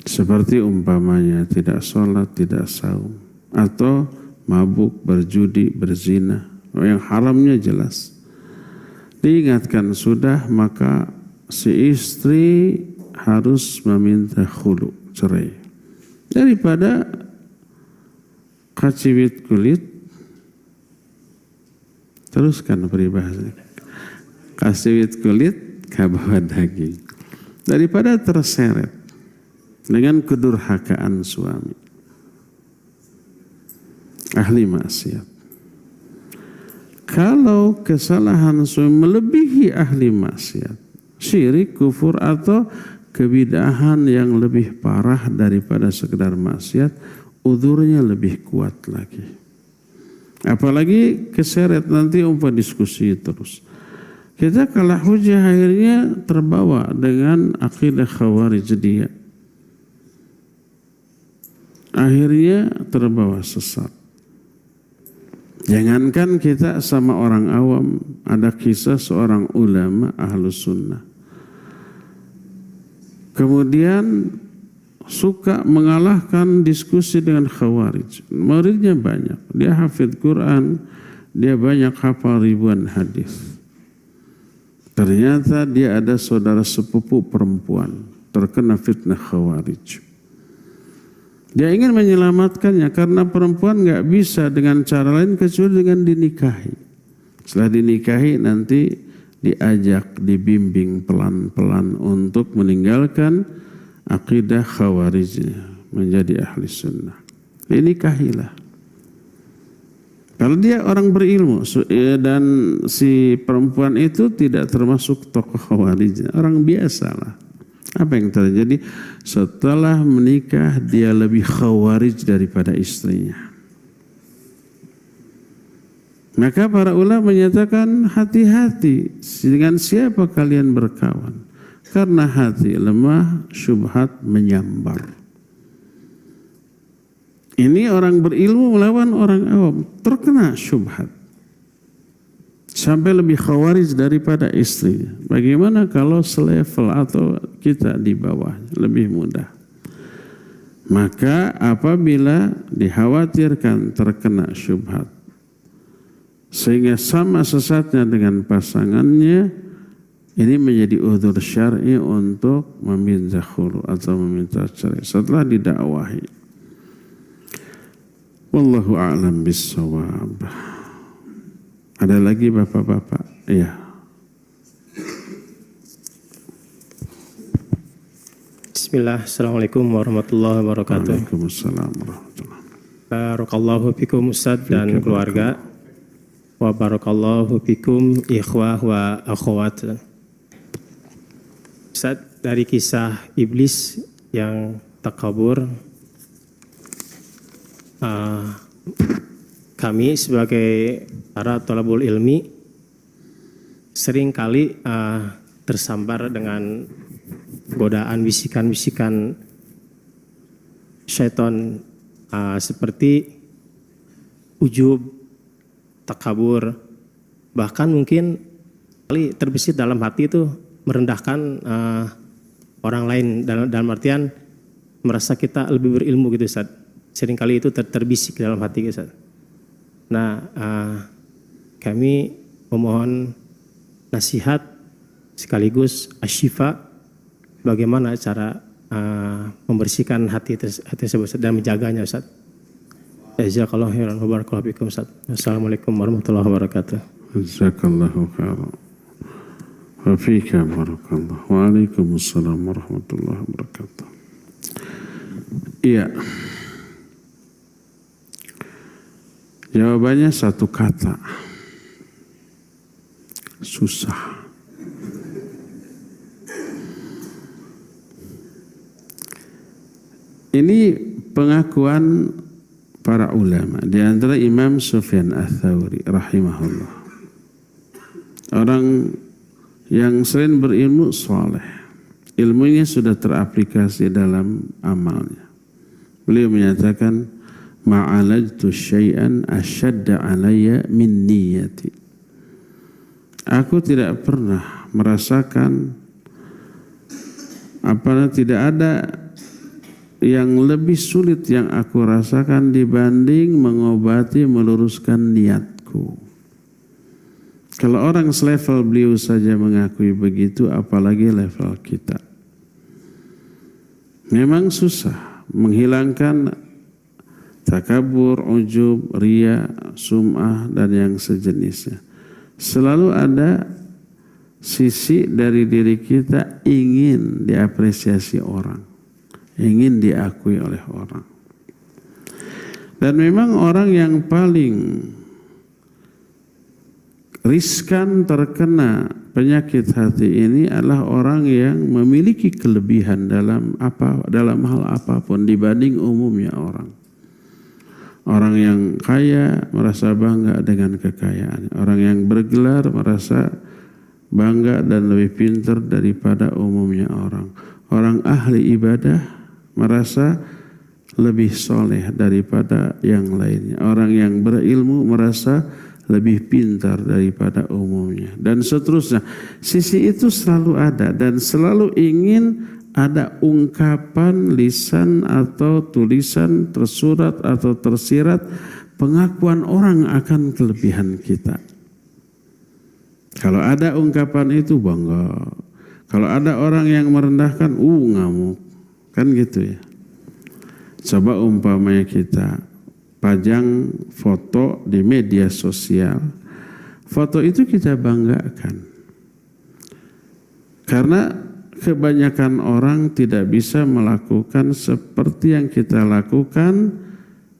S1: seperti umpamanya tidak sholat, tidak saum, atau mabuk, berjudi, berzina, yang haramnya jelas, diingatkan sudah, maka si istri harus meminta khulu, cerai. Daripada kacibit kulit, teruskan peribahasa, kacibit kulit kabawa daging. Daripada terseret dengan kedurhakaan suami, ahli maksiat. Kalau kesalahan suami melebihi ahli maksiat, syirik, kufur, atau kebidahan yang lebih parah daripada sekedar maksiat, uzurnya lebih kuat lagi. Apalagi keseret nanti diskusi terus. Kita kalah hujah, akhirnya terbawa dengan akidah khawarij dia. Akhirnya terbawa sesat. Jangankan kita sama orang awam, ada kisah seorang ulama ahlus sunnah. Kemudian suka mengalahkan diskusi dengan khawarij. Muridnya banyak, dia hafidh Quran, dia banyak hafal ribuan hadis. Ternyata dia ada saudara sepupu perempuan terkena fitnah khawarij. Dia ingin menyelamatkannya karena perempuan nggak bisa dengan cara lain kecuali dengan dinikahi. Setelah dinikahi nanti diajak, dibimbing pelan-pelan untuk meninggalkan akidah khawarijnya, menjadi ahli sunnah. Dinikahilah. Kalau dia orang berilmu dan si perempuan itu tidak termasuk tokoh khawarij, orang biasa lah. Apa yang terjadi? Setelah menikah dia lebih khawarij daripada istrinya. Maka para ulama menyatakan hati-hati dengan siapa kalian berkawan. Karena hati lemah, syubhat menyambar. Ini orang berilmu melawan orang awam, terkena syubhat. Sampai lebih khawarij daripada istrinya. Bagaimana kalau selevel atau kita di bawah, lebih mudah. Maka apabila dikhawatirkan terkena syubhat, sehingga sama sesatnya dengan pasangannya, ini menjadi udzur syar'i untuk meminta khulu atau meminta cerai setelah didakwahi. Wallahu a'lam bissawab. Ada lagi bapak-bapak? Iya.
S3: Bismillah, Assalamualaikum warahmatullahi wabarakatuh.
S1: Waalaikumsalam warahmatullahi wabarakatuh.
S3: Barakallahu fikum Ustadz dan keluarga. Wa barakallahu fikum ikhwah wa akhwat. Ustadz, dari kisah iblis yang takabur, kami sebagai para thalabul ilmi seringkali tersambar dengan godaan bisikan-bisikan syaitan seperti ujub, takabur, bahkan mungkin kali terbesit dalam hati itu merendahkan orang lain dalam artian merasa kita lebih berilmu gitu Ustaz. Seringkali itu terbisik dalam hati Ustaz. Nah, kami memohon nasihat sekaligus asyifa bagaimana cara membersihkan hati tersebut dan menjaganya Ustaz. Jazakallahu khairan wa barakallahu fikum Ustaz. Assalamualaikum warahmatullahi wabarakatuh.
S1: Jazakallahu khairan. Wa fika barakallah. Waalaikumsalam warahmatullahi wabarakatuh. Iya. Jawabannya satu kata. Susah. Ini pengakuan para ulama, di antara Imam Sufyan Ats-Tsauri rahimahullah. Orang yang selain berilmu saleh, ilmunya sudah teraplikasi dalam amalnya. Beliau menyatakan, ma'alajtu syai'an asyadda alayya min niyyati. Aku tidak pernah merasakan tidak ada yang lebih sulit yang aku rasakan dibanding mengobati meluruskan niatku. Kalau orang selevel beliau saja mengakui begitu, apalagi level kita. Memang susah menghilangkan takabur, ujub, riya, sum'ah dan yang sejenisnya. Selalu ada sisi dari diri kita ingin diapresiasi orang, ingin diakui oleh orang. Dan memang orang yang paling riskan terkena penyakit hati ini adalah orang yang memiliki kelebihan dalam hal apapun dibanding umumnya orang. Orang yang kaya merasa bangga dengan kekayaan. Orang yang bergelar merasa bangga dan lebih pintar daripada umumnya orang. Orang ahli ibadah merasa lebih soleh daripada yang lainnya. Orang yang berilmu merasa lebih pintar daripada umumnya. Dan seterusnya. Sisi itu selalu ada dan selalu ingin ada ungkapan lisan atau tulisan tersurat atau tersirat pengakuan orang akan kelebihan kita. Kalau ada ungkapan itu bangga. Kalau ada orang yang merendahkan, ngamuk. Kan gitu ya. Coba umpamanya kita pajang foto di media sosial. Foto itu kita banggakan. Karena kebanyakan orang tidak bisa melakukan seperti yang kita lakukan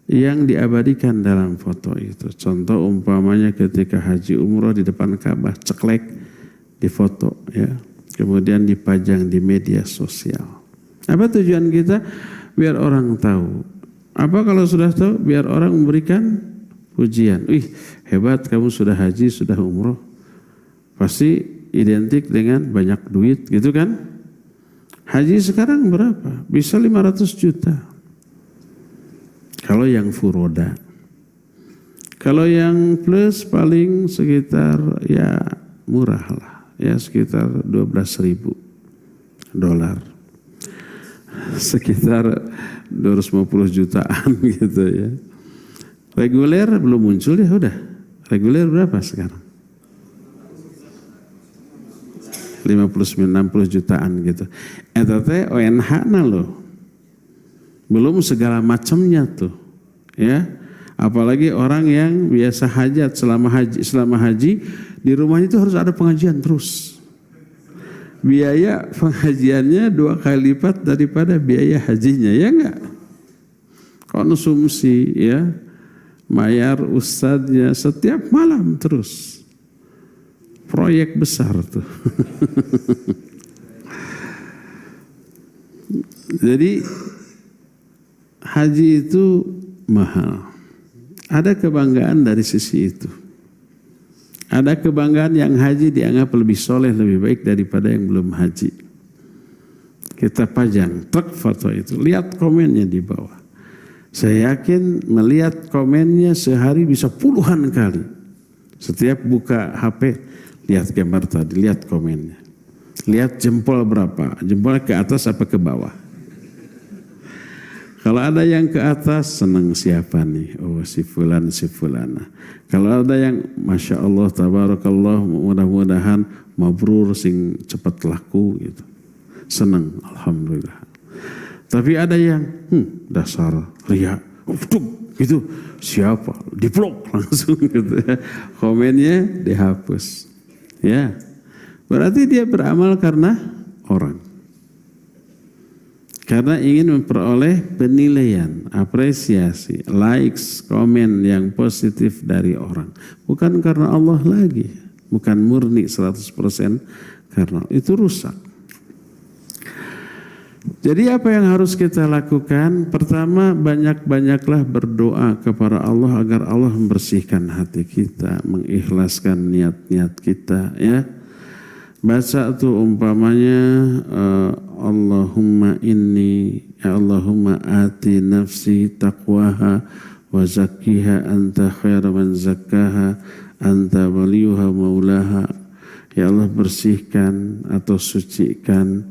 S1: yang diabadikan dalam foto itu. Contoh umpamanya ketika haji umroh di depan Ka'bah, ceklek di foto ya. Kemudian dipajang di media sosial. Apa tujuan kita? Biar orang tahu. Apa kalau sudah tahu? Biar orang memberikan pujian. Hebat kamu sudah haji, sudah umroh. Pasti identik dengan banyak duit gitu kan? Haji sekarang berapa? Bisa 500 juta. Kalau yang furoda. Kalau yang plus paling sekitar ya murah lah. Ya sekitar 12.000 dolar. Sekitar 250 jutaan gitu ya. Reguler belum muncul ya udah. Reguler berapa sekarang? 59-60 jutaan gitu. Eta teh ONH na loh. Belum segala macamnya tuh. Ya. Apalagi orang yang biasa hajat selama haji di rumahnya itu harus ada pengajian terus. Biaya pengajiannya 2 kali lipat daripada biaya hajinya, ya enggak? Konsumsi ya. Bayar ustadznya setiap malam terus. Proyek besar tuh. Jadi haji itu mahal. Ada kebanggaan dari sisi itu. Ada kebanggaan yang haji dianggap lebih soleh, lebih baik daripada yang belum haji. Kita pajang truk foto itu. Lihat komennya di bawah. Saya yakin melihat komennya sehari bisa puluhan kali. Setiap buka HP, lihat gambar tadi, lihat komennya. Lihat jempol berapa, jempol ke atas apa ke bawah. Kalau ada yang ke atas, senang siapa nih? Oh si fulan, si fulana. Kalau ada yang Masya Allah, tabarakallah, mudah-mudahan mabrur sing cepat laku gitu. Senang, Alhamdulillah. Tapi ada yang dasar ria, gitu siapa? Diblok langsung gitu. Komennya dihapus. Ya, berarti dia beramal karena orang. Karena ingin memperoleh penilaian, apresiasi, likes, komen yang positif dari orang. Bukan karena Allah lagi. Bukan murni 100% karena itu rusak. Jadi apa yang harus kita lakukan? Pertama, banyak-banyaklah berdoa kepada Allah agar Allah membersihkan hati kita, mengikhlaskan niat-niat kita, ya. Baca tuh umpamanya Allahumma inni ya Allahumma ati nafsi taqwaha wa zakkiha anta khairu man zakkaha anta waliyuha maulaha. Ya Allah, bersihkan atau sucikan,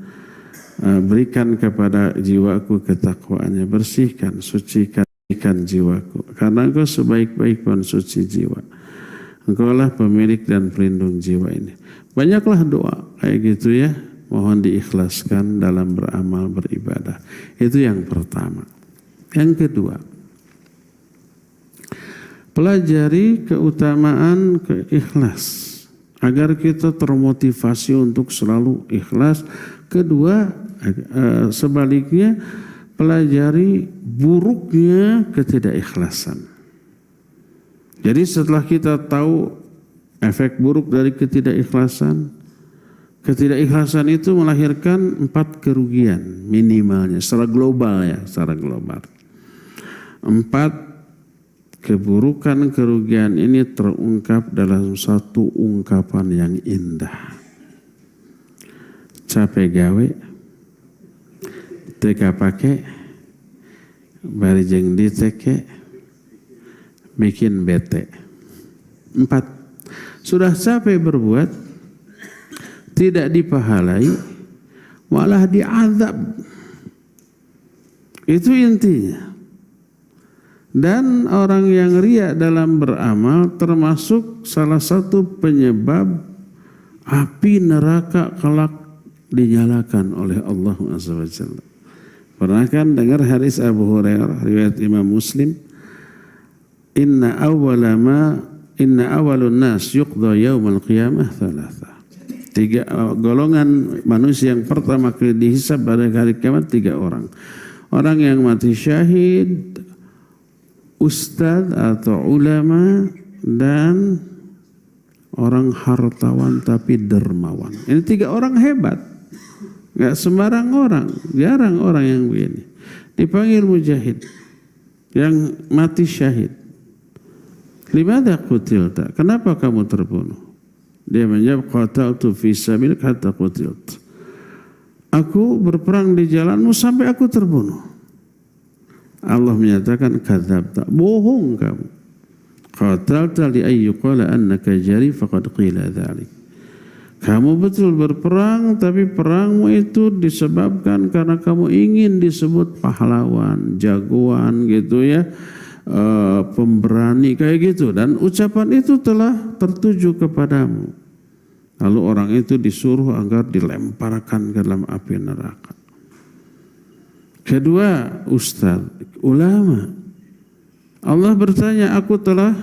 S1: berikan kepada jiwaku ketakwaannya, bersihkan, sucikan jiwaku, karena Engkau sebaik-baik pensuci jiwa. Engkau lah pemilik dan pelindung jiwa ini. Banyaklah doa kayak gitu ya, mohon diikhlaskan dalam beramal beribadah. Itu yang pertama. Yang kedua, pelajari keutamaan keikhlas agar kita termotivasi untuk selalu ikhlas. Kedua, sebaliknya pelajari buruknya ketidakikhlasan. Jadi setelah kita tahu efek buruk dari ketidakikhlasan itu melahirkan 4 kerugian minimalnya secara global ya, secara global. 4 keburukan-kerugian ini terungkap dalam satu ungkapan yang indah. Capek gawe, teka pake, bari jeung diteke, bikin bete. 4. Sudah capek berbuat, tidak dipahalai, malah diazab. Itu intinya. Dan orang yang riya dalam beramal termasuk salah satu penyebab api neraka kelak dinyalakan oleh Allah SWT. Pernah kan dengar hadis Abu Hurairah riwayat Imam Muslim? Inna awalun nas yuqda yaumal qiyamah thalatha. 3 golongan manusia yang pertama kali dihisab pada hari kiamat 3 orang. Orang yang mati syahid, ustadz atau ulama, dan orang hartawan tapi dermawan. Ini 3 orang hebat. Gak sembarang orang, jarang orang yang begini. Dipanggil mujahid, yang mati syahid. Limadha qutilta? Kenapa kamu terbunuh? Dia menjawab, qataltu fi sabilik hatta qutiltu. aku berperang di jalanmu sampai aku terbunuh. Allah menyatakan kadzabta, bohong kamu. Qatalta li ayyuqala annaka jari faqad qila dzalik. Kamu betul berperang, tapi perangmu itu disebabkan karena kamu ingin disebut pahlawan, jagoan gitu ya, pemberani kayak gitu, dan ucapan itu telah tertuju kepadamu. Lalu orang itu disuruh agar dilemparkan ke dalam api neraka. Kedua, ustaz, ulama. Allah bertanya, aku telah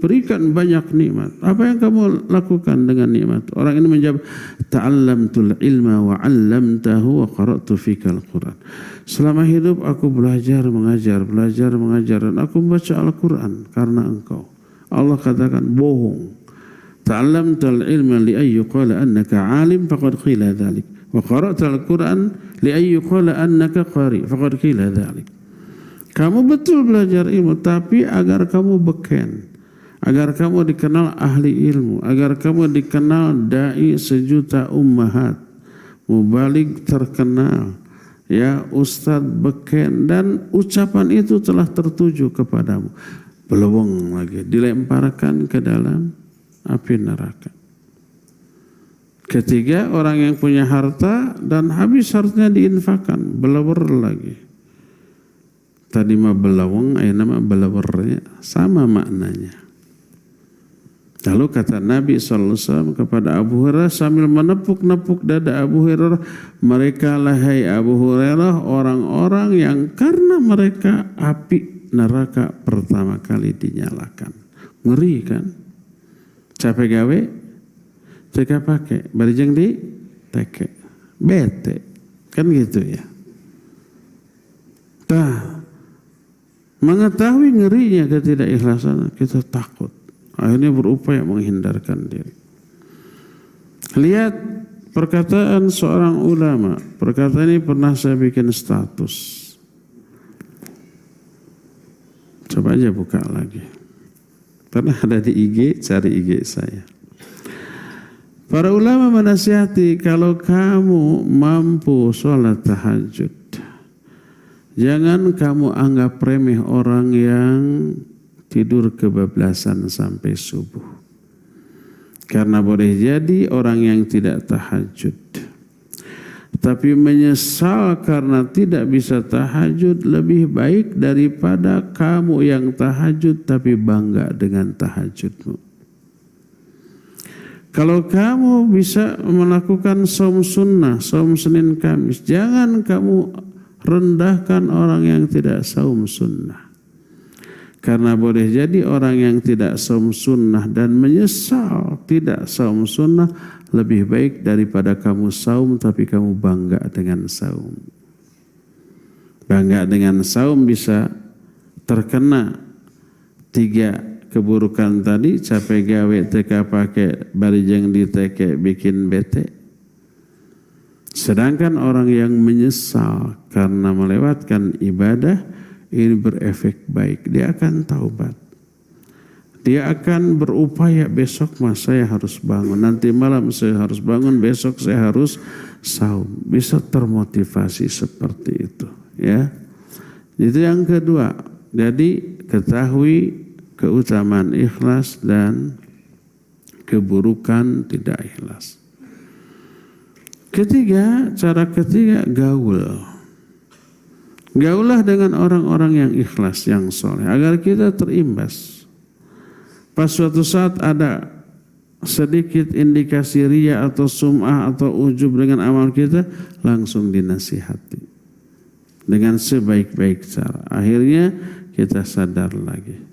S1: berikan banyak nikmat. Apa yang kamu lakukan dengan nikmat? Orang ini menjawab, ta'allamtul ilma wa 'allamtahu wa qara'tu fikal Qur'an. Selama hidup aku belajar mengajar dan aku membaca Al-Qur'an karena engkau. Allah katakan bohong. Ta'allamtul ilma li ayyuqala annaka 'alim faqad qila dzalik. Wa qara'tal Qur'an li ayyuqala annaka qari faqad qila dzalik. Kamu betul belajar ilmu, tapi agar kamu beken, agar kamu dikenal ahli ilmu, agar kamu dikenal dai sejuta ummahat, mubaligh terkenal, ya ustadz beken, dan ucapan itu telah tertuju kepadamu. Belum lagi dilemparkan ke dalam api neraka. Ketiga, orang yang punya harta dan habis hartanya diinfakkan, belawar lagi. Tadi mah belawang, ayat nama belawarnya sama maknanya. Lalu kata Nabi SAW kepada Abu Hurairah sambil menepuk-nepuk dada Abu Hurairah, mereka lahai Abu Hurairah orang-orang yang karena mereka api neraka pertama kali dinyalakan. Ngeri kan? Capek gawe, teka pakai, barijeng di teke, bete, kan gitu ya. Mengetahui ngerinya ketidakikhlasan, kita takut. Akhirnya berupaya menghindarkan diri. Lihat perkataan seorang ulama. Perkataan ini pernah saya bikin status. Coba aja buka lagi. Karena ada di IG, cari IG saya. Para ulama menasihati, kalau kamu mampu sholat tahajud, jangan kamu anggap remeh orang yang tidur kebablasan sampai subuh. Karena boleh jadi orang yang tidak tahajud, tapi menyesal karena tidak bisa tahajud lebih baik daripada kamu yang tahajud tapi bangga dengan tahajudmu. Kalau kamu bisa melakukan saum sunnah, saum Senin Kamis, jangan kamu rendahkan orang yang tidak saum sunnah. Karena boleh jadi orang yang tidak saum sunnah dan menyesal tidak saum sunnah lebih baik daripada kamu saum tapi kamu bangga dengan saum. Bangga dengan saum bisa terkena 3 keburukan tadi, capek gawe, teka pakai, barijeng di teke, bikin bete. Sedangkan orang yang menyesal karena melewatkan ibadah, ini berefek baik. Dia akan taubat. Dia akan berupaya, besok mas saya harus bangun, nanti malam saya harus bangun, besok saya harus saum. Bisa termotivasi seperti itu. Ya, itu yang kedua. Jadi ketahui keutamaan ikhlas dan keburukan tidak ikhlas. Ketiga, cara ketiga, gaul. Gaulah dengan orang-orang yang ikhlas, yang soleh, agar kita terimbas. Pas suatu saat ada sedikit indikasi riya atau sum'ah atau ujub dengan amal kita, langsung dinasihati dengan sebaik-baik cara. Akhirnya kita sadar lagi.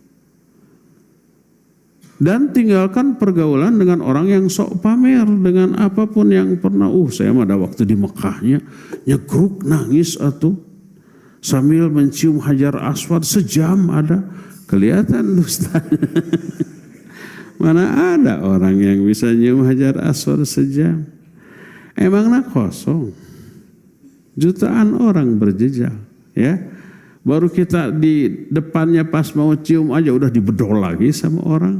S1: Dan tinggalkan pergaulan dengan orang yang sok pamer dengan apapun yang pernah. Saya mah ada waktu di Mekahnya nyegruk nangis atuh sambil mencium hajar aswad sejam ada. Kelihatan dusta. Mana ada orang yang bisa nyium hajar aswad sejam? Emangnya kosong. Jutaan orang berjejal, ya. Baru kita di depannya pas mau cium aja udah dibedol lagi sama orang.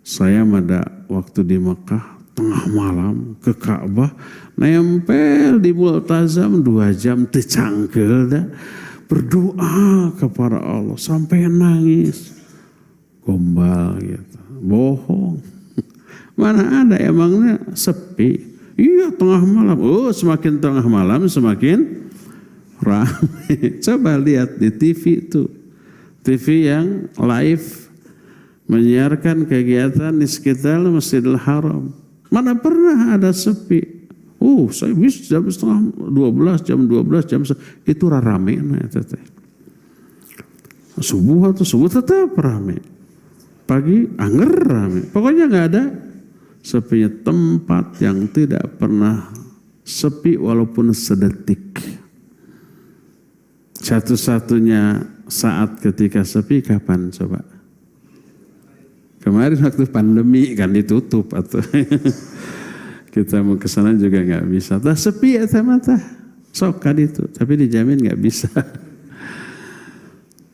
S1: Saya pada waktu di Mekah tengah malam ke Ka'bah, nempel di multazam 2 jam tecangkel dah, berdoa kepada Allah sampai nangis, gombal gitu, bohong. Mana ada, emangnya sepi? Iya tengah malam. Oh semakin tengah malam semakin ramai. Coba lihat di TV itu, TV yang live menyiarkan kegiatan di sekitar Masjidil Haram. Mana pernah ada sepi? Saya bisa jam 11, jam 12, jam itu rame. Subuh tetap rame. Pagi anger rame. Pokoknya nggak ada sepinya, tempat yang tidak pernah sepi walaupun sedetik. Satu-satunya saat ketika sepi kapan coba? Kemarin waktu pandemi kan ditutup atau kita mau ke sana juga nggak bisa. Tah sepi ya mata sok itu, tapi dijamin nggak bisa.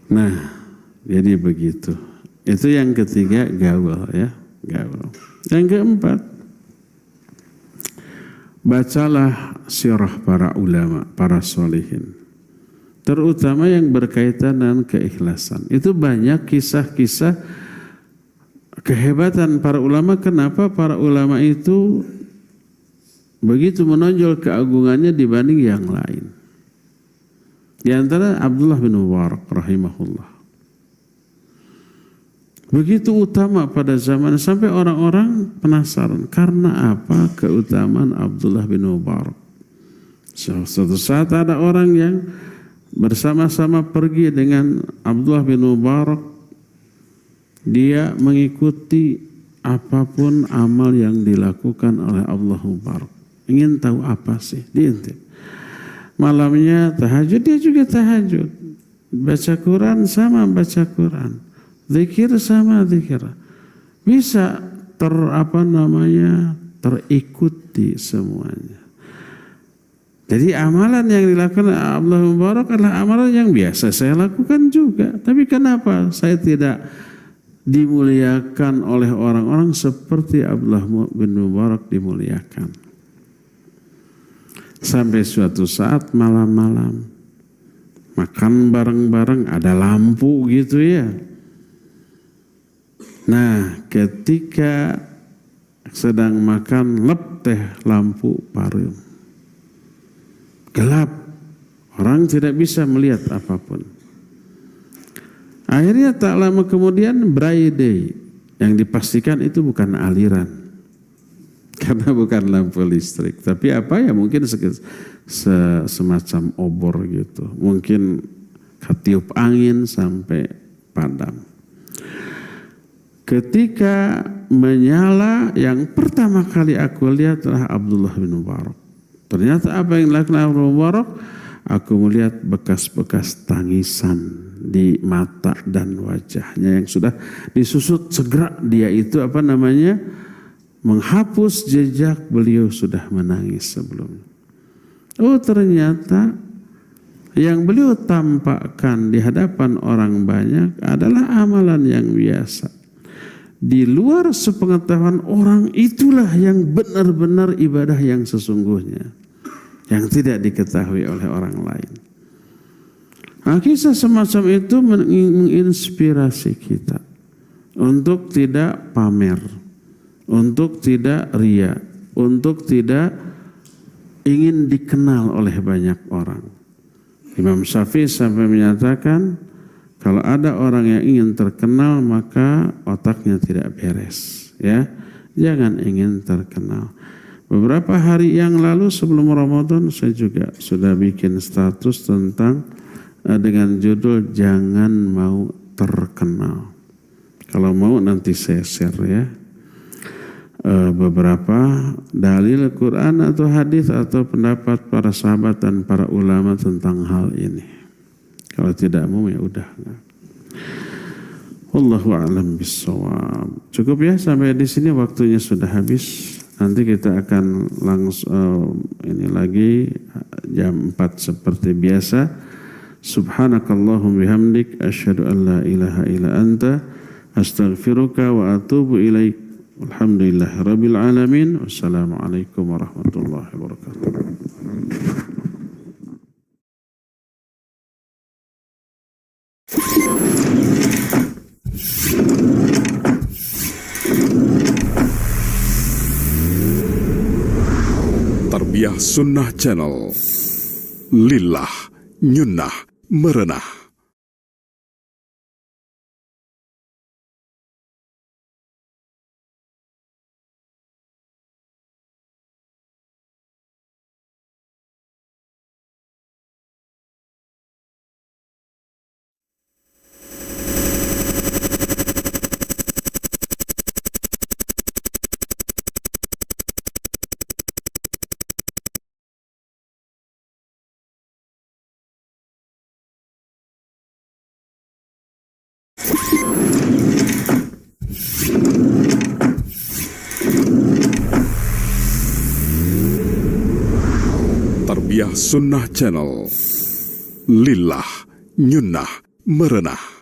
S1: Nah, jadi begitu. Itu yang ketiga, gaul ya, gaul. Yang keempat, bacalah sirah para ulama, para sholihin. Terutama yang berkaitan dengan keikhlasan. Itu banyak kisah-kisah kehebatan para ulama. Kenapa para ulama itu begitu menonjol keagungannya dibanding yang lain. Di antara Abdullah bin Mubarak rahimahullah. Begitu utama pada zaman sampai orang-orang penasaran karena apa keutamaan Abdullah bin Mubarak. Suatu saat ada orang yang bersama-sama pergi dengan Abdullah bin Mubarak. Dia mengikuti apapun amal yang dilakukan oleh Abdullah bin Mubarak. Ingin tahu apa sih? Diintip. Malamnya tahajud, dia juga tahajud. Baca Quran sama baca Quran. Zikir sama zikir. Bisa terikuti semuanya. Jadi amalan yang dilakukan Abdullah bin Mubarak adalah amalan yang biasa saya lakukan juga. Tapi kenapa saya tidak dimuliakan oleh orang-orang seperti Abdullah bin Mubarak dimuliakan? Sampai suatu saat malam-malam makan bareng-bareng, ada lampu gitu ya. Nah, ketika sedang makan, lep teh lampu parum. Gelap. Orang tidak bisa melihat apapun. Akhirnya tak lama kemudian braidai. Yang dipastikan itu bukan aliran. Karena bukan lampu listrik. Tapi apa ya, mungkin semacam obor gitu. Mungkin ketiup angin sampai padam. Ketika menyala, yang pertama kali aku lihat adalah Abdullah bin Mubarak. Ternyata apa yang dilakukan Abdullah bin Mubarak? Aku melihat bekas-bekas tangisan di mata dan wajahnya yang sudah disusut. Segera dia itu menghapus jejak beliau sudah menangis sebelumnya. Oh ternyata yang beliau tampakkan di hadapan orang banyak adalah amalan yang biasa. Di luar sepengetahuan orang, itulah yang benar-benar ibadah yang sesungguhnya, yang tidak diketahui oleh orang lain. Nah, kisah semacam itu menginspirasi kita untuk tidak pamer, untuk tidak ria, untuk tidak ingin dikenal oleh banyak orang. Imam Syafi'i sampai menyatakan, kalau ada orang yang ingin terkenal maka otaknya tidak beres, ya. Jangan ingin terkenal. Beberapa hari yang lalu sebelum Ramadan saya juga sudah bikin status tentang dengan judul jangan mau terkenal. Kalau mau nanti saya share ya. Beberapa dalil Quran atau hadis atau pendapat para sahabat dan para ulama tentang hal ini. Kalau tidak mau ya udah. Wallahu a'lam bissawab. Cukup ya sampai di sini, waktunya sudah habis. Nanti kita akan langsung ini lagi jam 4 seperti biasa. Subhanakallahumma bihamdik asyhadu an la ilaha illa anta astaghfiruka wa atubu ilaik. Alhamdulillahirabbil alamin. Wassalamualaikum warahmatullahi wabarakatuh.
S4: Tarbiyah Sunnah Channel. Lillah, nyunnah, merenah. Tarbiyah Sunnah Channel. Lillah, nyunnah, merenah.